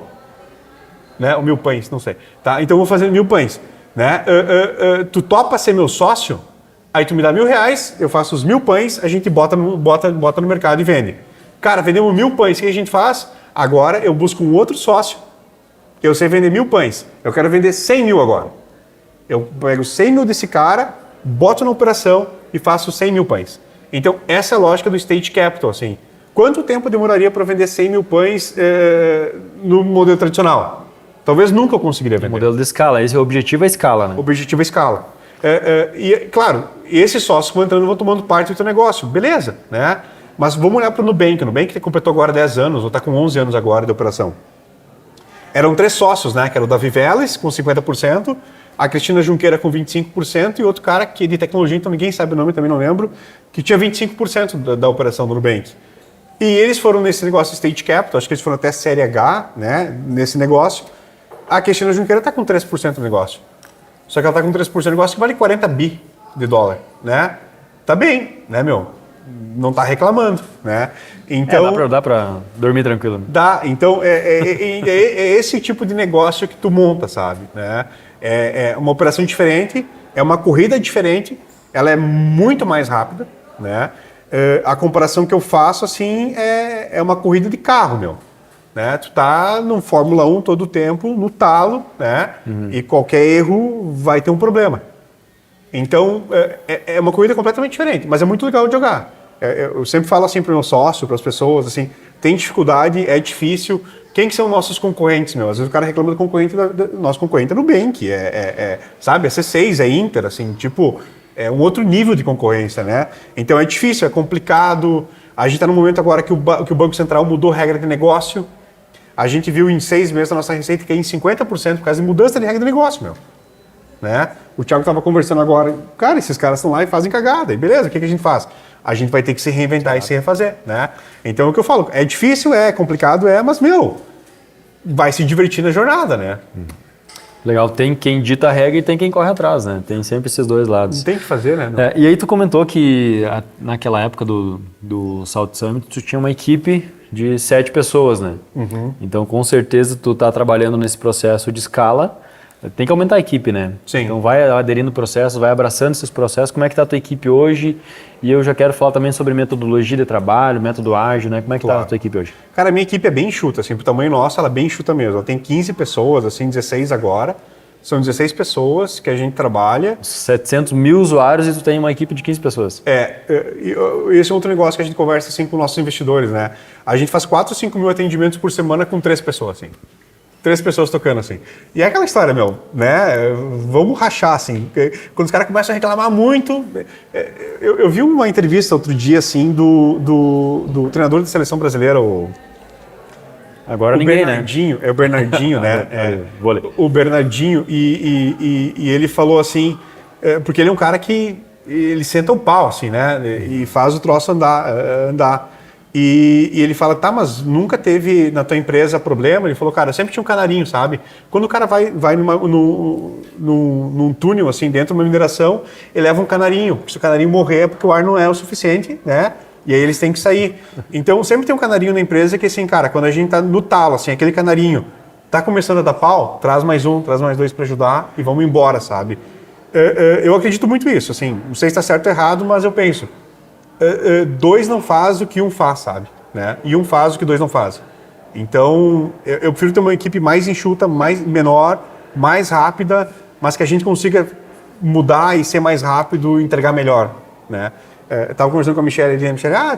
S2: Né? Ou 1.000 pães, não sei. Tá? Então eu vou fazer 1.000 pães. Né? Tu topa ser meu sócio? Aí tu me dá R$1.000, eu faço os 1.000 pães, a gente bota no mercado e vende. Cara, vendemos 1.000 pães, o que a gente faz? Agora eu busco um outro sócio. Eu sei vender 1.000 pães. Eu quero vender 100 mil agora. Eu pego 100 mil desse cara, boto na operação e faço 100 mil pães. Então, essa é a lógica do Stage Capital. Assim. Quanto tempo demoraria para vender 100 mil pães no modelo tradicional? Talvez nunca eu conseguiria vender.
S1: O modelo de escala. Esse é o objetivo, é escala, né?
S2: O objetivo é escala. E, claro, esses sócios vão entrando e vão tomando parte do teu negócio. Beleza, né? Mas vamos olhar para o Nubank. O Nubank completou agora 10 anos, ou está com 11 anos agora de operação. Eram 3 sócios, né? Que era o Davi Vélez, com 50%, a Cristina Junqueira com 25% e outro cara que de tecnologia, então ninguém sabe o nome, também não lembro, que tinha 25% da operação do Nubank. E eles foram nesse negócio Stage Capital, acho que eles foram até Série H, né? Nesse negócio. A Cristina Junqueira está com 3% do negócio. Só que ela está com 3% do negócio que vale 40 bi de dólar, né? Tá bem, né, meu? Não está reclamando, né? Então,
S1: dá para dormir tranquilo.
S2: Dá. Então, é esse tipo de negócio que tu monta, sabe? Né? É uma operação diferente, é uma corrida diferente, ela é muito mais rápida, né? A comparação que eu faço, assim, é uma corrida de carro, meu. Né? Tu tá no Fórmula 1 todo o tempo, no talo, né? E qualquer erro vai ter um problema. Então, é uma corrida completamente diferente, mas é muito legal de jogar. Eu sempre falo assim para o meu sócio, para as pessoas, assim, tem dificuldade, é difícil. Quem que são nossos concorrentes, meu? Às vezes o cara reclama do concorrente, nosso concorrente é Nubank, sabe, é C6, é Inter, assim, tipo, é um outro nível de concorrência, né? Então é difícil, é complicado. A gente está no momento agora que o Banco Central mudou a regra de negócio. A gente viu em 6 meses a nossa receita cair em 50% por causa de mudança de regra de negócio, meu. Né? O Thiago estava conversando agora, cara, esses caras estão lá e fazem cagada, e beleza, o que a gente faz? A gente vai ter que se reinventar e se refazer, né? Então é o que eu falo, é difícil, é complicado, mas, meu, vai se divertir na jornada, né?
S1: Legal, tem quem dita a regra e tem quem corre atrás, né? Tem sempre esses dois lados.
S2: Não tem o que fazer, né?
S1: E aí tu comentou que naquela época do South Summit, tu tinha uma equipe de 7 pessoas, né? Então, com certeza, tu tá trabalhando nesse processo de escala. Tem que aumentar a equipe, né?
S2: Sim.
S1: Então vai aderindo ao processo, vai abraçando esses processos. Como é que está a tua equipe hoje? E eu já quero falar também sobre metodologia de trabalho, método ágil, né? Como é que está a tua equipe hoje?
S2: Cara, a minha equipe é bem enxuta, assim, pro tamanho nosso, ela é bem enxuta mesmo. Ela tem 15 pessoas, assim, 16 agora. São 16 pessoas que a gente trabalha.
S1: 700 mil usuários e tu tem uma equipe de 15 pessoas.
S2: Esse é outro negócio que a gente conversa, assim, com nossos investidores, né? A gente faz 4 ou 5 mil atendimentos por semana com 3 pessoas, assim. 3 pessoas tocando, assim. E é aquela história, meu, né? Vamos rachar, assim. Quando os caras começam a reclamar muito... Eu vi uma entrevista outro dia, assim, do treinador da seleção brasileira,
S1: Agora ninguém,
S2: Bernardinho, né? É o Bernardinho, né?
S1: Vôlei.
S2: O Bernardinho, e ele falou assim... porque ele é um cara que... Ele senta o pau, assim, né? E faz o troço andar. E ele fala, tá, mas nunca teve na tua empresa problema? Ele falou, cara, eu sempre tinha um canarinho, sabe? Quando o cara vai num túnel, assim, dentro de uma mineração, ele leva um canarinho. Se o canarinho morrer é porque o ar não é o suficiente, né? E aí eles têm que sair. Então sempre tem um canarinho na empresa que assim, cara, quando a gente tá no talo, assim, aquele canarinho tá começando a dar pau, traz mais um, traz mais dois para ajudar e vamos embora, sabe? Eu acredito muito nisso, assim, não sei se está certo ou errado, mas eu penso, dois não faz o que um faz, sabe? Né? E um faz o que dois não fazem. Então, eu prefiro ter uma equipe mais enxuta, menor, mais rápida, mas que a gente consiga mudar e ser mais rápido e entregar melhor, né? Eu estava conversando com a Michelle,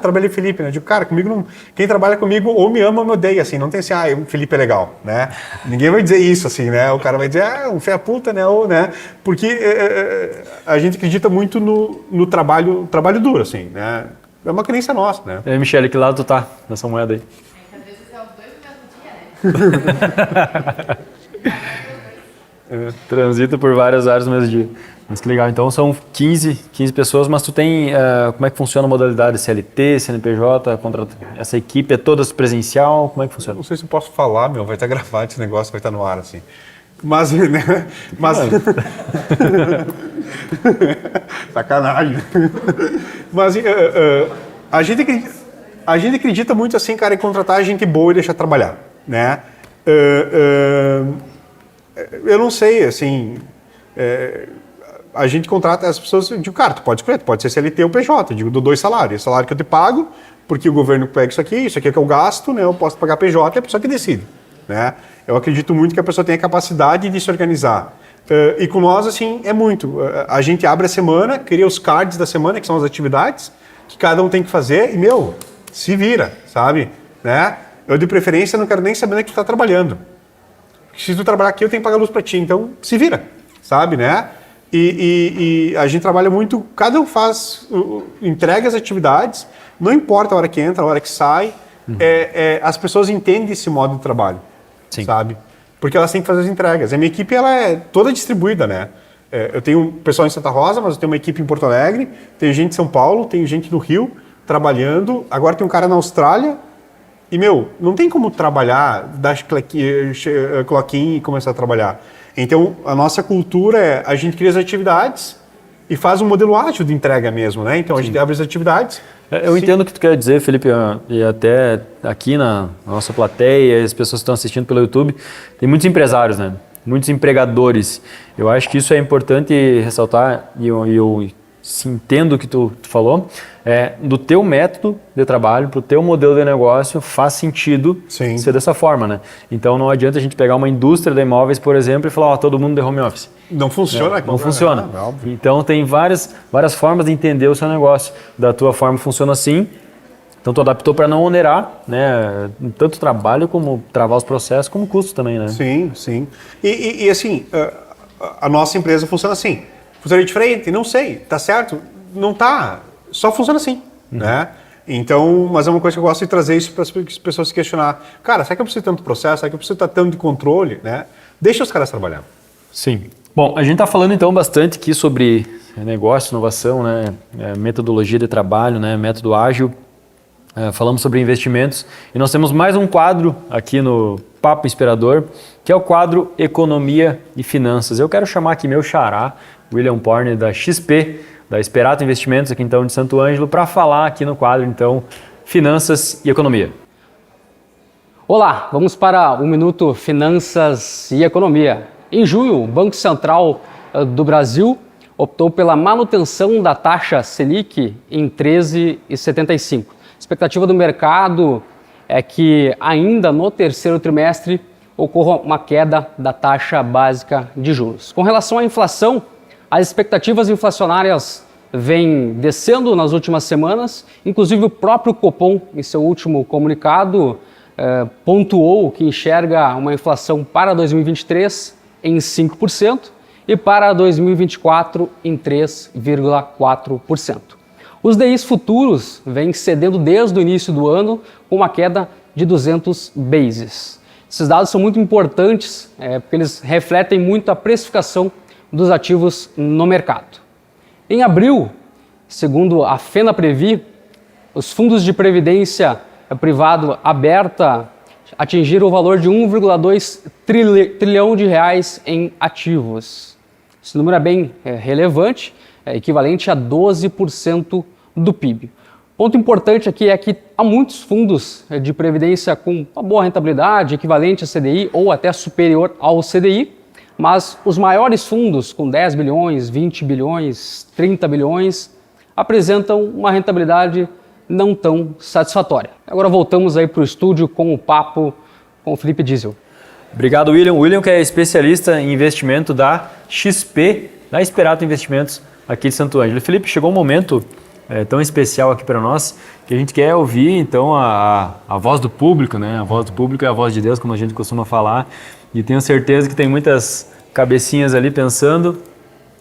S2: trabalhei com o Felipe, né? Eu digo, cara, comigo não... quem trabalha comigo ou me ama ou me odeia, assim, não tem assim, o Felipe é legal, né? Ninguém vai dizer isso, assim, né? O cara vai dizer, um fé a puta, né? Ou, né? Porque a gente acredita muito no trabalho duro, assim, né? É uma crença nossa, né?
S1: E aí, Michelle, que lado tu tá nessa moeda aí?
S3: Às vezes é os dois no mesmo dia, né?
S1: Transita por várias áreas no mesmo dia. Mas que legal, então são 15 pessoas, mas tu tem, como é que funciona a modalidade CLT, CNPJ, essa equipe é toda presencial, como é que funciona?
S2: Não sei se eu posso falar, vai estar gravado esse negócio, vai estar no ar, assim. Mas, né, sacanagem. Mas a gente acredita muito, assim, cara, em contratar gente boa e deixar trabalhar, né? Eu não sei, assim... a gente contrata as pessoas, eu digo, cara, tu pode escolher, tu pode ser CLT ou PJ, eu digo, dou 2 salários, salário que eu te pago, porque o governo pega isso aqui é que eu gasto, né, eu posso pagar PJ, é a pessoa que decide, né? Eu acredito muito que a pessoa tenha capacidade de se organizar. E com nós, assim, é muito. A gente abre a semana, cria os cards da semana, que são as atividades, que cada um tem que fazer, e, se vira, sabe? Né? Eu, de preferência, não quero nem saber onde é que tu tá trabalhando. Se tu trabalhar aqui, eu tenho que pagar luz para ti, então se vira, sabe, né? E a gente trabalha muito, cada um entrega as atividades, não importa a hora que entra, a hora que sai, as pessoas entendem esse modo de trabalho, sim, sabe? Porque elas têm que fazer as entregas. A minha equipe, ela é toda distribuída, né? Eu tenho pessoal em Santa Rosa, mas eu tenho uma equipe em Porto Alegre, tenho gente em São Paulo, tenho gente no Rio trabalhando, agora tem um cara na Austrália, e, não tem como trabalhar, dar clock-in e começar a trabalhar. Então, a nossa cultura é, a gente cria as atividades e faz um modelo ágil de entrega mesmo, né? Então, a gente abre as atividades.
S1: Eu entendo o que tu quer dizer, Felipe, e até aqui na nossa plateia, as pessoas que estão assistindo pelo YouTube, tem muitos empresários, né? Muitos empregadores. Eu acho que isso é importante ressaltar, e eu entendo o que tu falou, do teu método de trabalho, para o teu modelo de negócio, faz sentido ser dessa forma, né? Então não adianta a gente pegar uma indústria de imóveis, por exemplo, e falar, todo mundo de home office.
S2: Não funciona.
S1: Não funciona. Então tem várias formas de entender o seu negócio. Da tua forma funciona assim, então tu adaptou para não onerar, né? Tanto trabalho como travar os processos, como custo também, né?
S2: Sim. E assim, a nossa empresa funciona assim. Funciona diferente? Não sei. Tá certo? Não tá. Só funciona assim, né? Então, mas é uma coisa que eu gosto de trazer isso para as pessoas se questionar. Cara, será que eu preciso de tanto processo? Será que eu preciso de tanto de controle, né? Deixa os caras trabalhar.
S1: Sim. Bom, a gente está falando então bastante aqui sobre negócio, inovação, né? Metodologia de trabalho, né? Método ágil. Falamos sobre investimentos e nós temos mais um quadro aqui no Papo Inspirador, que é o quadro Economia e Finanças. Eu quero chamar aqui meu xará, William Porne, da XP, da Esperato Investimentos, aqui então de Santo Ângelo, para falar aqui no quadro então Finanças e Economia.
S4: Olá, vamos para o Minuto Finanças e Economia. Em junho, o Banco Central do Brasil optou pela manutenção da taxa Selic em 13,75. A expectativa do mercado é que ainda no terceiro trimestre ocorra uma queda da taxa básica de juros. Com relação à inflação, as expectativas inflacionárias vêm descendo nas últimas semanas, inclusive o próprio Copom, em seu último comunicado, pontuou que enxerga uma inflação para 2023 em 5% e para 2024 em 3,4%. Os DIs futuros vêm cedendo desde o início do ano com uma queda de 200 bases. Esses dados são muito importantes porque eles refletem muito a precificação dos ativos no mercado. Em abril, segundo a FenaPrevi, os fundos de previdência privado aberta atingiram o valor de 1,2 trilhão de reais em ativos. Esse número é bem relevante, equivalente a 12% do PIB. Ponto importante aqui é que há muitos fundos de previdência com uma boa rentabilidade, equivalente a CDI ou até superior ao CDI, mas os maiores fundos, com 10 bilhões, 20 bilhões, 30 bilhões, apresentam uma rentabilidade não tão satisfatória. Agora voltamos aí para o estúdio com o papo com o Felipe Diesel.
S1: Obrigado, William. William, que é especialista em investimento da XP, da Esperato Investimentos, aqui de Santo Ângelo. Felipe, chegou um momento tão especial aqui para nós, que a gente quer ouvir, então, a voz do público, né? A voz do público é a voz de Deus, como a gente costuma falar, e tenho certeza que tem muitas cabecinhas ali pensando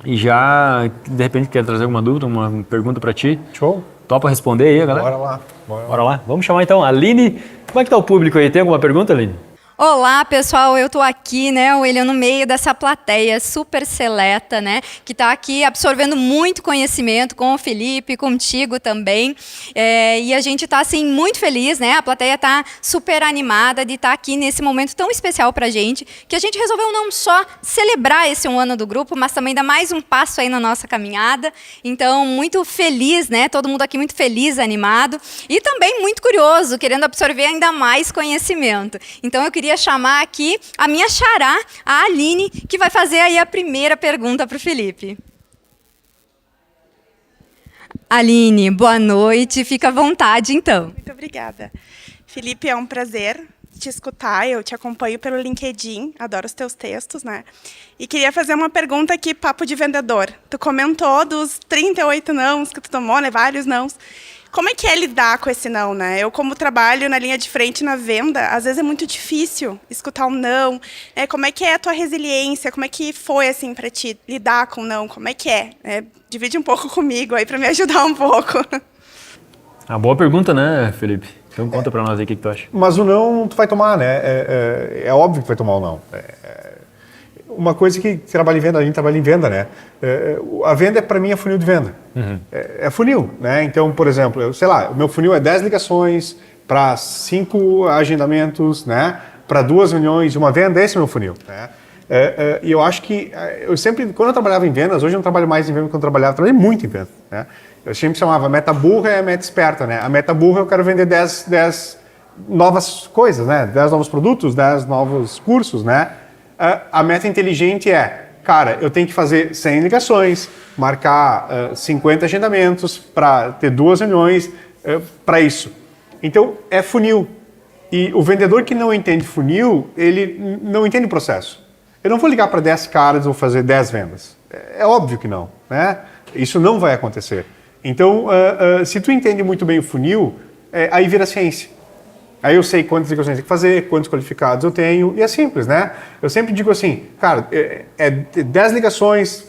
S1: e já, de repente, quer trazer alguma dúvida, uma pergunta para ti.
S2: Show.
S1: Topa responder aí, galera?
S2: Bora lá.
S1: Bora lá. Vamos chamar, então, a Aline. Como é que tá o público aí? Tem alguma pergunta, Aline?
S5: Olá, pessoal, eu tô aqui, né, William, no meio dessa plateia super seleta, né, que tá aqui absorvendo muito conhecimento com o Felipe, contigo também, e a gente tá, assim, muito feliz, né, a plateia tá super animada de estar aqui nesse momento tão especial pra gente, que a gente resolveu não só celebrar esse 1 ano do grupo, mas também dar mais um passo aí na nossa caminhada, então, muito feliz, né, todo mundo aqui muito feliz, animado, e também muito curioso, querendo absorver ainda mais conhecimento. Então, eu queria chamar aqui a minha xará, a Aline, que vai fazer aí a primeira pergunta para o Felipe. Aline, boa noite, fica à vontade então.
S6: Muito obrigada. Felipe, é um prazer te escutar, eu te acompanho pelo LinkedIn, adoro os teus textos, né? E queria fazer uma pergunta aqui, papo de vendedor. Tu comentou dos 38 nãos que tu tomou, né? Vários nãos. Como é que é lidar com esse não, né? Eu, como trabalho na linha de frente na venda, às vezes é muito difícil escutar um não. Como é que é a tua resiliência? Como é que foi, assim, para ti lidar com o não? Como é que é? Divide um pouco comigo aí para me ajudar um pouco.
S1: Boa pergunta, né, Felipe? Então conta para nós aí o que tu acha.
S2: Mas o não tu vai tomar, né? É óbvio que vai tomar o não. Uma coisa que trabalha em venda, a gente trabalha em venda, né? A venda, para mim, é funil de venda. Uhum. É funil, né? Então, por exemplo, o meu funil é 10 ligações para 5 agendamentos, né? Para 2 reuniões e uma venda, esse é o meu funil, né? E eu acho que, quando eu trabalhava em vendas, hoje eu não trabalho mais em vendas quando eu trabalhei muito em vendas, né? Eu sempre chamava meta burra e a meta esperta, né? A meta burra eu quero vender 10 novas coisas, né? 10 novos produtos, 10 novos cursos, né? A meta inteligente cara, eu tenho que fazer 100 ligações, marcar 50 agendamentos para ter 2 reuniões para isso. Então, é funil. E o vendedor que não entende funil, ele não entende o processo. Eu não vou ligar para 10 caras e vou fazer 10 vendas. É óbvio que não, né? Isso não vai acontecer. Então, se tu entende muito bem o funil, aí vira ciência. Aí eu sei quantas ligações tem que fazer, quantos qualificados eu tenho, e é simples, né? Eu sempre digo assim, cara, 10 ligações,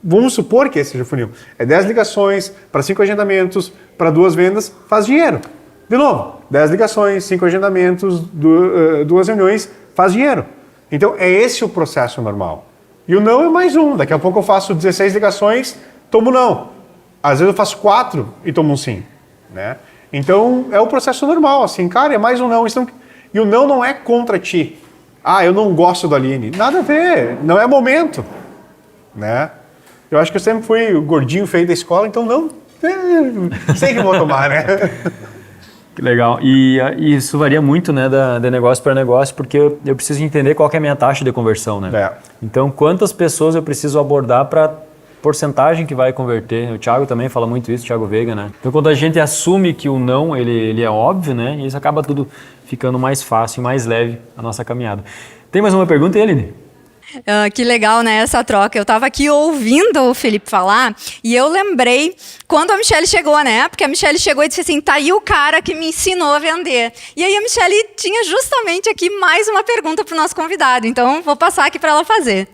S2: vamos supor que esse seja o funil, 10 ligações para 5 agendamentos, para 2 vendas, faz dinheiro. De novo, 10 ligações, 5 agendamentos, 2 reuniões, faz dinheiro. Então, é esse o processo normal. E o não é mais um. Daqui a pouco eu faço 16 ligações, tomo não. Às vezes eu faço 4 e tomo um sim, né? Então, é o processo normal, assim, cara, é mais um não. E o não é contra ti. Eu não gosto da Aline. Nada a ver, não é momento, né? Eu acho que eu sempre fui o gordinho feio da escola, então não, sei que vou tomar, né?
S1: Que legal. E isso varia muito, né, de negócio para negócio, porque eu preciso entender qual que é a minha taxa de conversão, né? Então, quantas pessoas eu preciso abordar para porcentagem que vai converter. O Thiago também fala muito isso, o Thiago Veiga, né? Então, quando a gente assume que o não, ele é óbvio, né? Isso acaba tudo ficando mais fácil, mais leve a nossa caminhada. Tem mais uma pergunta, Aline?
S5: Que legal, né, essa troca. Eu estava aqui ouvindo o Felipe falar e eu lembrei quando a Michelle chegou, né? Porque a Michelle chegou e disse assim, tá aí o cara que me ensinou a vender. E aí a Michelle tinha justamente aqui mais uma pergunta para o nosso convidado. Então, vou passar aqui para ela fazer.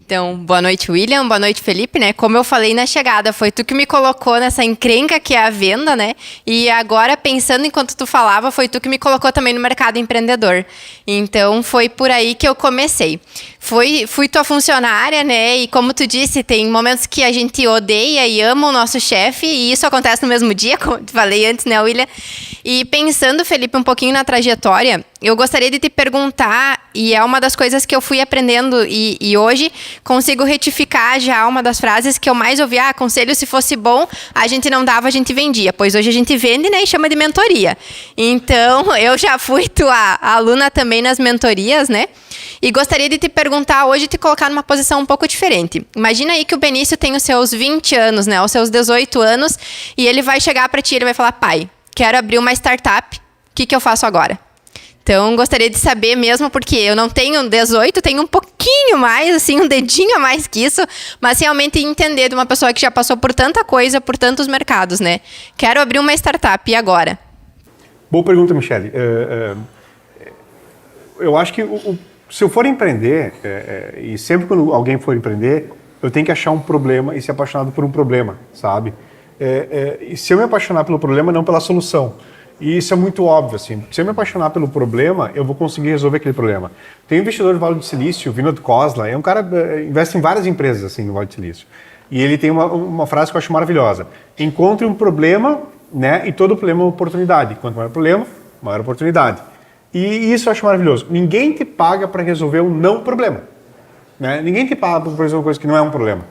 S3: Então, boa noite, William, boa noite, Felipe, né? Como eu falei na chegada, foi tu que me colocou nessa encrenca que é a venda, né? E agora, pensando enquanto tu falava, foi tu que me colocou também no mercado empreendedor. Então, foi por aí que eu comecei. Fui tua funcionária, né? E como tu disse, tem momentos que a gente odeia e ama o nosso chefe, e isso acontece no mesmo dia, como tu falei antes, né, William? E pensando, Felipe, um pouquinho na trajetória, eu gostaria de te perguntar, e é uma das coisas que eu fui aprendendo e hoje consigo retificar já uma das frases que eu mais ouvi, conselho se fosse bom, a gente não dava, a gente vendia, pois hoje a gente vende, né, e chama de mentoria. Então, eu já fui tua aluna também nas mentorias, né, e gostaria de te perguntar hoje, te colocar numa posição um pouco diferente. Imagina aí que o Benício tem os seus 20 anos, né, os seus 18 anos, e ele vai chegar para ti, ele vai falar, pai, quero abrir uma startup, o que eu faço agora? Então, gostaria de saber mesmo, porque eu não tenho 18, tenho um pouquinho mais, assim, um dedinho a mais que isso, mas realmente entender de uma pessoa que já passou por tanta coisa, por tantos mercados, né? Quero abrir uma startup, e agora?
S2: Boa pergunta, Michele. Eu acho que se eu for empreender, e sempre quando alguém for empreender, eu tenho que achar um problema e ser apaixonado por um problema, sabe? E se eu me apaixonar pelo problema, não pela solução. E isso é muito óbvio, assim. Se eu me apaixonar pelo problema, eu vou conseguir resolver aquele problema. Tem um investidor do Vale do Silício, o Vinod Khosla, é um cara que investe em várias empresas, assim, no Vale do Silício. E ele tem uma frase que eu acho maravilhosa. Encontre um problema, né, e todo problema é uma oportunidade. Quanto maior o problema, maior a oportunidade. E isso eu acho maravilhoso. Ninguém te paga para resolver um não problema, né? Ninguém te paga para resolver uma coisa que não é um problema.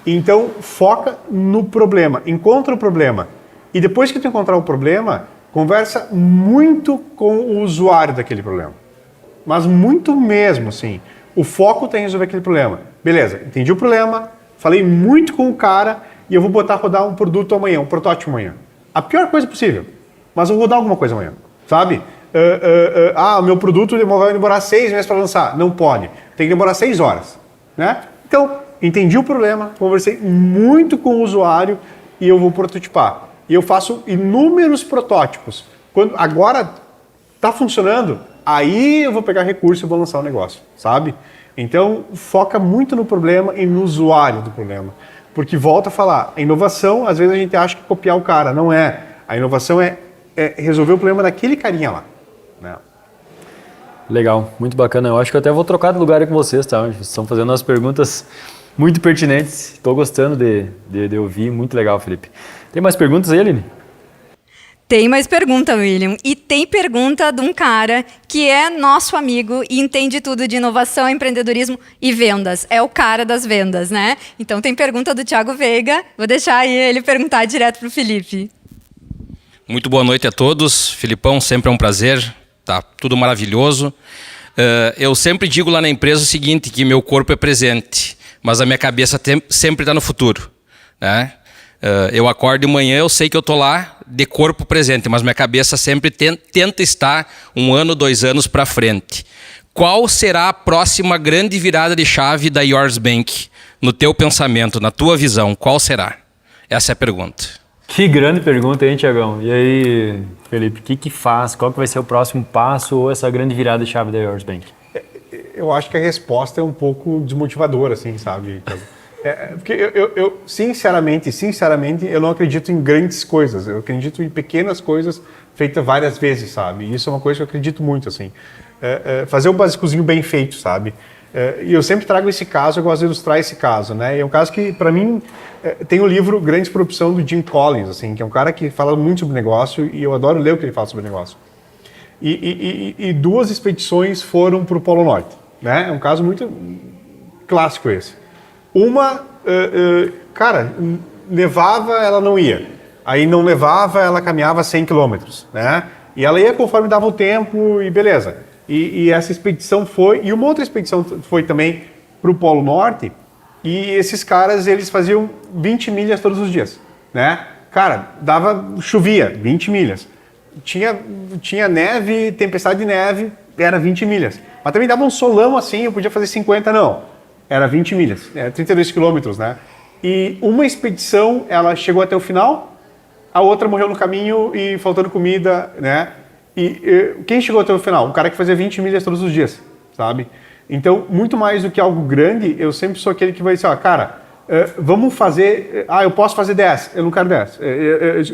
S2: Então, foca no problema. Encontra o problema. E depois que tu encontrar o problema, conversa muito com o usuário daquele problema. Mas muito mesmo, assim. O foco tem em resolver aquele problema. Beleza, entendi o problema, falei muito com o cara e eu vou botar rodar um produto amanhã, um protótipo amanhã. A pior coisa possível, mas eu vou rodar alguma coisa amanhã, sabe? O meu produto vai demorar 6 meses para lançar. Não pode. Tem que demorar 6 horas, né? Então, entendi o problema, conversei muito com o usuário e eu vou prototipar. E eu faço inúmeros protótipos. Quando agora está funcionando, aí eu vou pegar recurso e vou lançar o negócio, sabe? Então, foca muito no problema e no usuário do problema. Porque, volta a falar, a inovação, às vezes a gente acha que copiar o cara. Não é. A inovação é resolver o problema daquele carinha lá, né?
S1: Legal, muito bacana. Eu acho que eu até vou trocar de lugar aí com vocês, tá? Vocês estão fazendo umas perguntas muito pertinentes. Estou gostando de ouvir. Muito legal, Felipe. Tem mais perguntas aí, Aline?
S5: Tem mais pergunta, William. E tem pergunta de um cara que é nosso amigo e entende tudo de inovação, empreendedorismo e vendas. É o cara das vendas, né? Então tem pergunta do Thiago Veiga. Vou deixar aí ele perguntar direto para o Felipe.
S7: Muito boa noite a todos. Filipão, sempre é um prazer. Tá tudo maravilhoso. Eu sempre digo lá na empresa o seguinte, que meu corpo é presente, mas a minha cabeça sempre está no futuro, né? Eu acordo de manhã, eu sei que eu estou lá de corpo presente, mas minha cabeça sempre tenta estar 1 ano, 2 anos para frente. Qual será a próxima grande virada de chave da Yours Bank? No teu pensamento, na tua visão, qual será? Essa é a pergunta.
S1: Que grande pergunta, hein, Tiagão? E aí, Felipe, o que faz? Qual que vai ser o próximo passo ou essa grande virada de chave da Yours Bank?
S2: Eu acho que a resposta é um pouco desmotivadora, assim, sabe? Porque eu sinceramente, eu não acredito em grandes coisas. Eu acredito em pequenas coisas feitas várias vezes, sabe? E isso é uma coisa que eu acredito muito, assim. Fazer um básicozinho bem feito, sabe? E eu sempre trago esse caso, eu gosto de ilustrar esse caso, né? E é um caso que, para mim, tem o livro Grandes por Opção, do Jim Collins, assim, que é um cara que fala muito sobre negócio e eu adoro ler o que ele fala sobre negócio. E 2 expedições foram para o Polo Norte, né? É um caso muito clássico esse. Uma, cara, levava, ela não ia. Aí não levava, ela caminhava 100 quilômetros, né? E ela ia conforme dava o tempo e beleza. E essa expedição foi... E uma outra expedição foi também para o Polo Norte. E esses caras, eles faziam 20 milhas todos os dias, né? Cara, chovia, 20 milhas. Tinha neve, tempestade de neve, era 20 milhas. Mas também dava um solão assim, eu podia fazer 50, não. Era 20 milhas, 32 quilômetros, né? E uma expedição, ela chegou até o final, a outra morreu no caminho e faltando comida, né? E quem chegou até o final? O cara que fazia 20 milhas todos os dias, sabe? Então, muito mais do que algo grande, eu sempre sou aquele que vai dizer, cara, vamos fazer... eu posso fazer 10, eu não quero 10.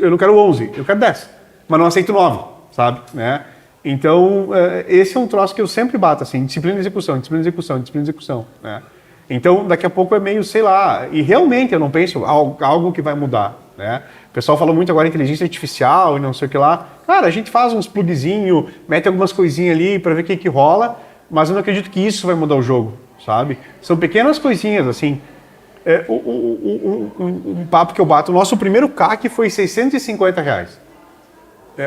S2: Eu não quero 11, eu quero 10. Mas não aceito 9, sabe? Né? Então, esse é um troço que eu sempre bato, assim, disciplina e execução, disciplina e execução, disciplina e execução, né? Então, daqui a pouco é meio, sei lá, e realmente eu não penso algo que vai mudar, né? O pessoal fala muito agora em inteligência artificial e não sei o que lá. Cara, a gente faz uns plugzinhos, mete algumas coisinhas ali para ver o que rola, mas eu não acredito que isso vai mudar o jogo, sabe? São pequenas coisinhas, assim. Um papo que eu bato, o nosso primeiro CAC foi R$650.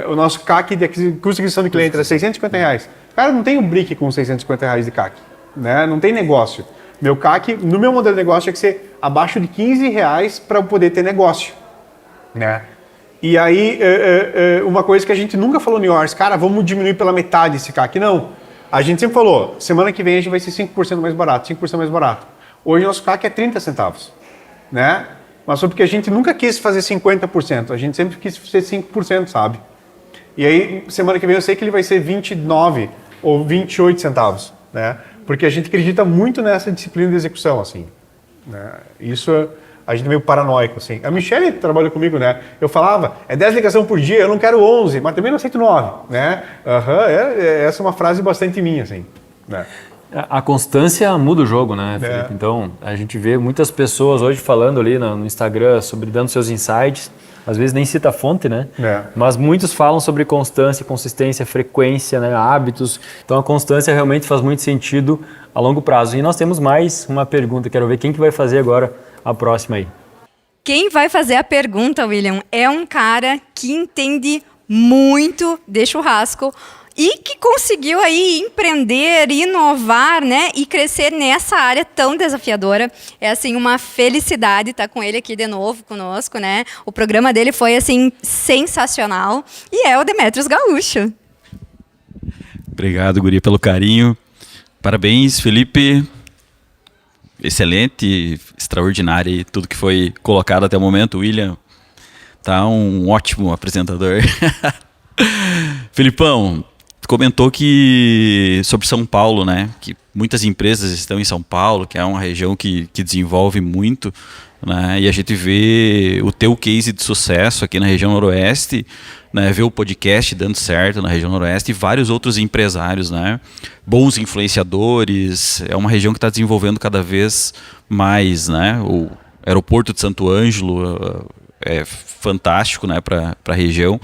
S2: O nosso CAC de custo de aquisição de cliente era R$650. Cara, não tem um brick com R$650 de CAC, né? Não tem negócio. Meu CAC, no meu modelo de negócio, tinha que ser abaixo de R$15 para eu poder ter negócio, né? E aí, uma coisa que a gente nunca falou no Yours, cara, vamos diminuir pela metade esse CAC. Não. A gente sempre falou, semana que vem a gente vai ser 5% mais barato, 5% mais barato. Hoje nosso CAC é 30 centavos, né? Mas só porque a gente nunca quis fazer 50%, a gente sempre quis ser 5%, sabe? E aí, semana que vem eu sei que ele vai ser 29 ou 28 centavos, né? Porque a gente acredita muito nessa disciplina de execução, assim, né? Isso, a gente é meio paranoico, assim. A Michelle trabalha comigo, né? Eu falava, 10 ligações por dia, eu não quero 11, mas também não aceito 9, né? Essa é uma frase bastante minha, assim, né?
S1: A constância muda o jogo, né, Felipe? Então, a gente vê muitas pessoas hoje falando ali no Instagram sobre dando seus insights, às vezes nem cita a fonte, né? Mas muitos falam sobre constância, consistência, frequência, né? Hábitos. Então, a constância realmente faz muito sentido a longo prazo. E nós temos mais uma pergunta, quero ver quem que vai fazer agora a próxima aí.
S5: Quem vai fazer a pergunta, William, é um cara que entende muito de churrasco, e que conseguiu aí empreender, inovar, né, e crescer nessa área tão desafiadora. É assim uma felicidade estar com ele aqui de novo conosco, né? O programa dele foi assim sensacional e é o Demetrios Gaúcho.
S8: Obrigado, guri, pelo carinho. Parabéns, Felipe. Excelente, extraordinário e tudo que foi colocado até o momento. William tá um ótimo apresentador. Filipão, comentou que sobre São Paulo, né, que muitas empresas estão em São Paulo, que é uma região que desenvolve muito, né, e a gente vê o teu case de sucesso aqui na região Noroeste, né, vê o podcast dando certo na região Noroeste e vários outros empresários, né, bons influenciadores, é uma região que está desenvolvendo cada vez mais, né, o aeroporto de Santo Ângelo é fantástico, né, para a região.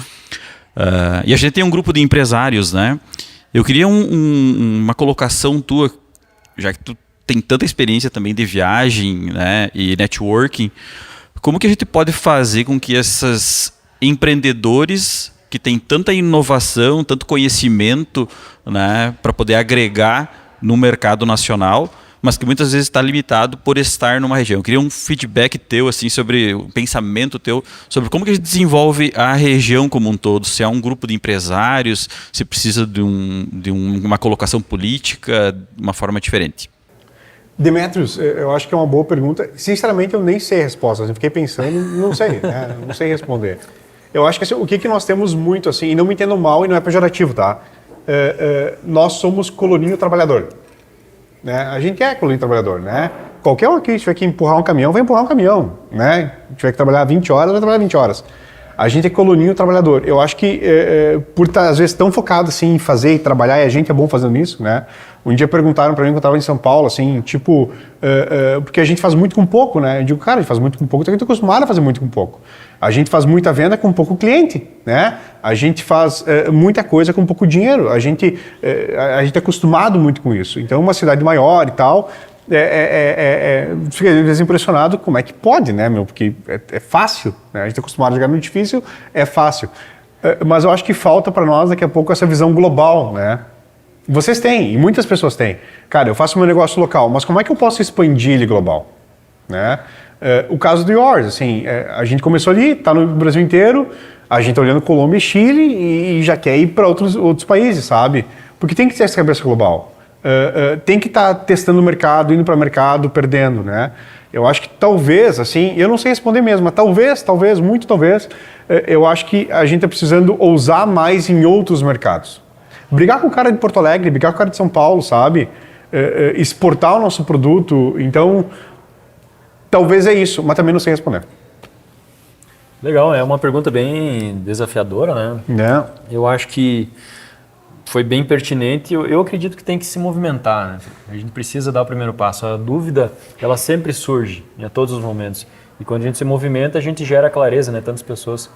S8: E a gente tem um grupo de empresários, né? Eu queria uma colocação tua, já que tu tem tanta experiência também de viagem, né, e networking, como que a gente pode fazer com que esses empreendedores que têm tanta inovação, tanto conhecimento, né, para poder agregar no mercado nacional, mas que muitas vezes está limitado por estar numa região. Eu queria um feedback teu, assim, sobre o pensamento teu, sobre como que a gente desenvolve a região como um todo, se é um grupo de empresários, se precisa de uma colocação política, de uma forma diferente.
S2: Demetrios, eu acho que é uma boa pergunta. Sinceramente, eu nem sei a resposta. Eu fiquei pensando, não sei, né? Não sei responder. Eu acho que assim, o que nós temos muito, assim, e não me entendam mal e não é pejorativo, tá? Nós somos coloninho trabalhador. Né? A gente é coloninho trabalhador, né? Qualquer um que tiver que empurrar um caminhão, vai empurrar um caminhão, né? Se tiver que trabalhar 20 horas, vai trabalhar 20 horas. A gente é coloninho trabalhador. Eu acho que, por estar, às vezes, tão focado assim, em fazer e trabalhar, e a gente é bom fazendo isso, né? Um dia perguntaram para mim, quando eu estava em São Paulo, assim, tipo, porque a gente faz muito com pouco, né? Eu digo, cara, a gente faz muito com pouco, então a gente está acostumado a fazer muito com pouco. A gente faz muita venda com pouco cliente, né? A gente faz muita coisa com pouco dinheiro. A gente é acostumado muito com isso. Então, uma cidade maior e tal, fica às vezes impressionado como é que pode, né, meu? Porque é fácil, né? A gente é acostumado a jogar no difícil, é fácil. Mas eu acho que falta para nós daqui a pouco essa visão global, né? Vocês têm, e muitas pessoas têm. Cara, eu faço meu negócio local, mas como é que eu posso expandir ele global? Né? O caso do Yours, assim, a gente começou ali, está no Brasil inteiro, a gente está olhando Colômbia e Chile e já quer ir para outros países, sabe? Porque tem que ter essa cabeça global. Tem que estar testando o mercado, indo para o mercado, perdendo, né? Eu acho que talvez, assim, eu não sei responder mesmo, mas talvez, muito talvez, eu acho que a gente está precisando ousar mais em outros mercados. Brigar com o cara de Porto Alegre, brigar com o cara de São Paulo, sabe? Exportar o nosso produto, então, talvez é isso, mas também não sei responder.
S1: Legal, é uma pergunta bem desafiadora, né? Eu acho que foi bem pertinente. Eu acredito que tem que se movimentar, né? A gente precisa dar o primeiro passo. A dúvida, ela sempre surge, em todos os momentos. E quando a gente se movimenta, a gente gera clareza, né? Tantas pessoas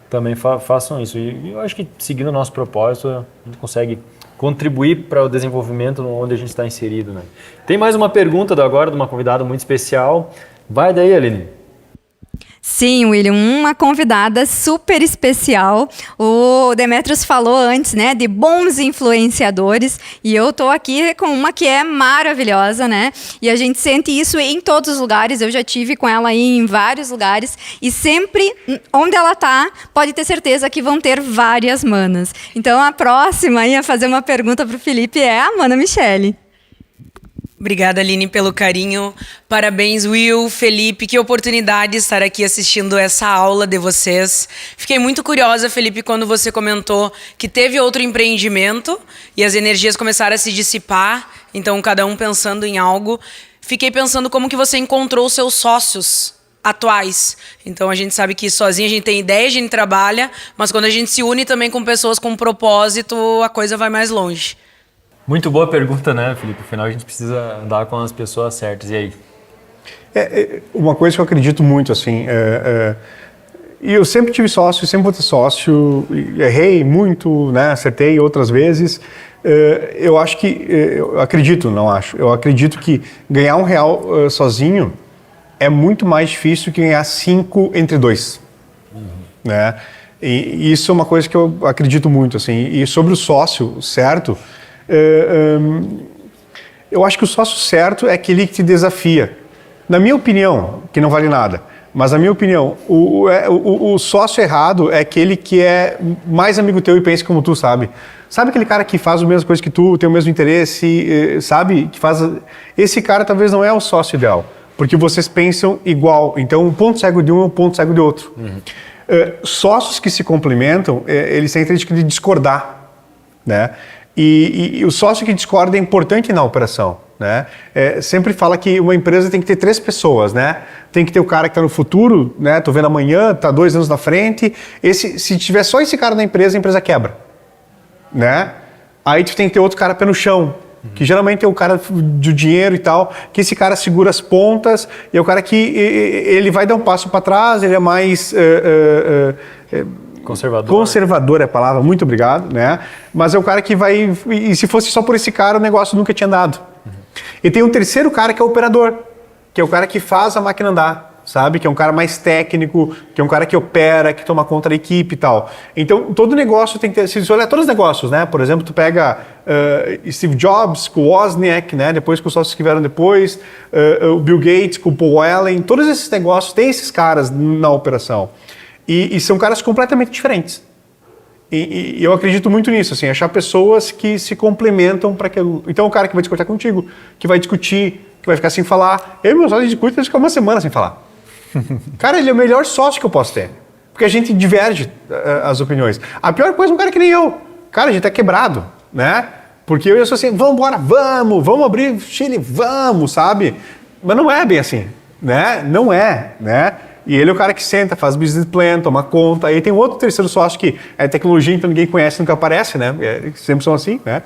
S1: também façam isso. E eu acho que seguindo o nosso propósito, a gente consegue contribuir para o desenvolvimento onde a gente está inserido, né? Tem mais uma pergunta agora de uma convidada muito especial. Vai daí, Aline.
S5: Sim, William, uma convidada super especial. O Demetrios falou antes, né, de bons influenciadores, e eu tô aqui com uma que é maravilhosa, né? E a gente sente isso em todos os lugares. Eu já tive com ela aí em vários lugares, e sempre onde ela tá, pode ter certeza que vão ter várias manas. Então a próxima aí a fazer uma pergunta pro Felipe é a Mana Michele.
S9: Obrigada, Aline, pelo carinho. Parabéns, Will, Felipe. Que oportunidade estar aqui assistindo essa aula de vocês. Fiquei muito curiosa, Felipe, quando você comentou que teve outro empreendimento e as energias começaram a se dissipar, então cada um pensando em algo. Fiquei pensando como que você encontrou os seus sócios atuais. Então a gente sabe que sozinho a gente tem ideia, a gente trabalha, mas quando a gente se une também com pessoas com propósito, a coisa vai mais longe.
S1: Muito boa pergunta, né, Felipe? Afinal, a gente precisa andar com as pessoas certas. E aí?
S2: Uma coisa que eu acredito muito, assim, e eu sempre tive sócio, sempre vou ter sócio, errei muito, né, acertei outras vezes. Eu acho que, eu acredito que ganhar R$1 sozinho é muito mais difícil que ganhar 5 entre 2, né? E isso é uma coisa que eu acredito muito, assim. E sobre o sócio certo, eu acho que o sócio certo é aquele que te desafia. Na minha opinião, que não vale nada, mas na minha opinião, o sócio errado é aquele que é mais amigo teu e pensa como tu, sabe? Sabe aquele cara que faz as mesmas coisas que tu, tem o mesmo interesse, sabe? Que faz... Esse cara talvez não é o sócio ideal, porque vocês pensam igual. Então, um ponto cego de um é um ponto cego de outro. Sócios que se complementam, eles têm interesse de discordar, né? E o sócio que discorda é importante na operação, né? Sempre fala que uma empresa tem que ter 3 pessoas, né? Tem que ter o cara que está no futuro, né? Tô vendo amanhã, tá 2 anos na frente. Se tiver só esse cara na empresa, a empresa quebra, né? Aí tu tem que ter outro cara pé no chão, que geralmente é o cara do dinheiro e tal, que esse cara segura as pontas, e é o cara que ele vai dar um passo para trás, ele é mais... Conservador é a palavra, muito obrigado, né? Mas é o cara que vai... E se fosse só por esse cara, o negócio nunca tinha andado. E tem um terceiro cara que é o operador, que é o cara que faz a máquina andar, sabe? Que é um cara mais técnico, que é um cara que opera, que toma conta da equipe e tal. Então, todo negócio tem que ter... Se você olhar todos os negócios, né? Por exemplo, tu pega Steve Jobs com o Wozniak, né? Depois com os sócios que vieram depois, o Bill Gates com o Paul Allen, todos esses negócios têm esses caras na operação. E são caras completamente diferentes. E eu acredito muito nisso, assim, achar pessoas que se complementam para aquilo. Então, o cara que vai discutir contigo, que vai discutir, que vai ficar sem falar. Eu e meu sócio discutem, a gente fica uma semana sem falar. Cara, ele é o melhor sócio que eu posso ter. Porque a gente diverge as opiniões. A pior coisa é um cara que nem eu. Cara, a gente tá quebrado, né? Porque eu sou assim, vamos embora, vamos abrir Chile, vamos, sabe? Mas não é bem assim, né? Não é, né? E ele é o cara que senta, faz business plan, toma conta. Aí tem outro terceiro sócio que é tecnologia, então ninguém conhece, nunca aparece, né? Sempre são assim, né?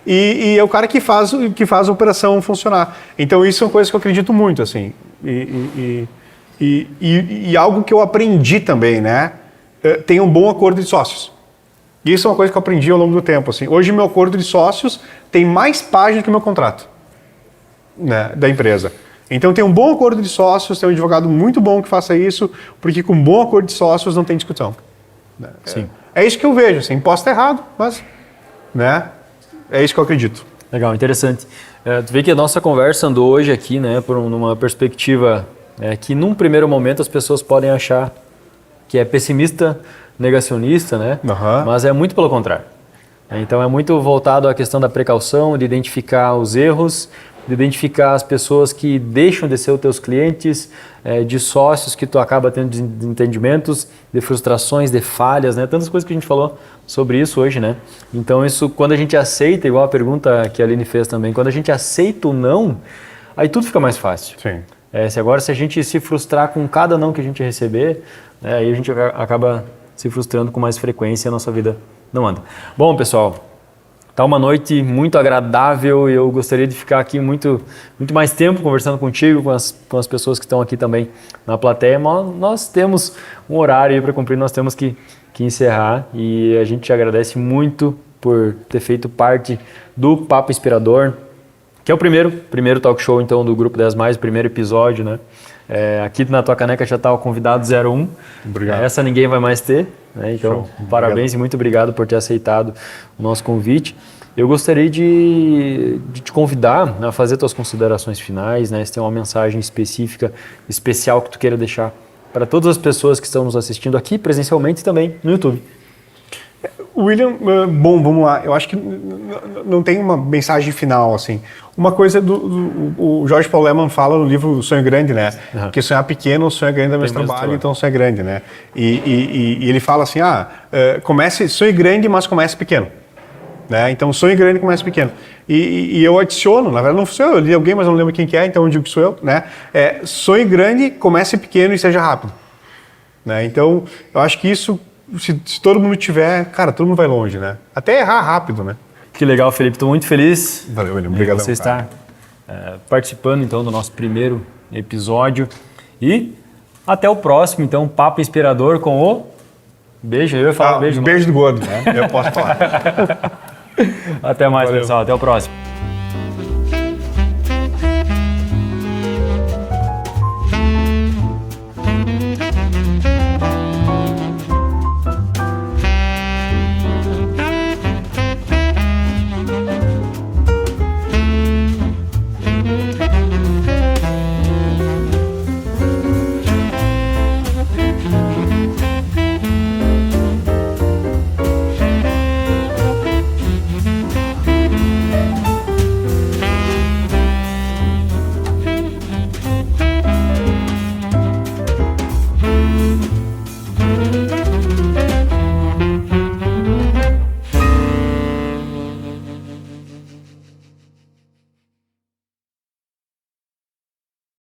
S2: E é o cara que faz a operação funcionar. Então isso é uma coisa que eu acredito muito, assim. E algo que eu aprendi também, né? Tem um bom acordo de sócios. Isso é uma coisa que eu aprendi ao longo do tempo, assim. Hoje meu acordo de sócios tem mais páginas que o meu contrato, né, da empresa. Então tem um bom acordo de sócios, tem um advogado muito bom que faça isso, porque com um bom acordo de sócios não tem discussão.
S1: Sim.
S2: É isso que eu vejo, assim, posso estar errado, mas, né, é isso que eu acredito.
S1: Legal, interessante. Tu vê que a nossa conversa andou hoje aqui, né, por numa perspectiva que num primeiro momento as pessoas podem achar que é pessimista, negacionista, né, mas é muito pelo contrário. Então é muito voltado à questão da precaução, de identificar os erros, de identificar as pessoas que deixam de ser os teus clientes, de sócios que tu acaba tendo desentendimentos, de frustrações, de falhas, né? Tantas coisas que a gente falou sobre isso hoje, né? Então isso, quando a gente aceita, igual a pergunta que a Aline fez também, quando a gente aceita o não, aí tudo fica mais fácil.
S2: Sim.
S1: Se a gente se frustrar com cada não que a gente receber, aí a gente acaba se frustrando com mais frequência e a nossa vida não anda. Bom, pessoal, Tá uma noite muito agradável e eu gostaria de ficar aqui muito mais tempo conversando contigo, com as pessoas que estão aqui também na plateia, mas nós temos um horário para cumprir, nós temos que encerrar e a gente te agradece muito por ter feito parte do Papo Inspirador, que é o primeiro talk show então do Grupo 10+, o primeiro episódio, né? Aqui na tua caneca já está o convidado 01.
S2: Obrigado.
S1: Essa ninguém vai mais ter, né? Então, parabéns e muito obrigado por ter aceitado o nosso convite. Eu gostaria de te convidar a fazer tuas considerações finais, né? Se tem uma mensagem específica, especial que tu queira deixar para todas as pessoas que estão nos assistindo aqui presencialmente e também no YouTube.
S2: William, bom, vamos lá. Eu acho que não tem uma mensagem final, assim. Uma coisa o Jorge Paulo Lemann fala no livro Sonho Grande, né? Que sonhar pequeno, sonho grande é mesmo trabalho, então sonho grande, né? E ele fala assim, sonhe grande, mas comece pequeno. Né? Então, sonhe grande, comece pequeno. E eu adiciono, na verdade não sou eu li alguém, mas não lembro quem que é, então eu digo que sou eu, né? Sonhe grande, comece pequeno e seja rápido. Né? Então, eu acho que isso, se todo mundo tiver, cara, todo mundo vai longe, né? Até errar rápido, né?
S1: Que legal, Felipe. Estou muito feliz.
S2: Valeu, William. Obrigado.
S1: Você está participando, então, do nosso primeiro episódio. E até o próximo, então, Papo Inspirador com o... Beijo, eu ia falar beijo.
S2: Beijo do gordo, né? Eu posso falar.
S1: Até mais,
S2: Valeu.
S1: pessoal. Até o próximo.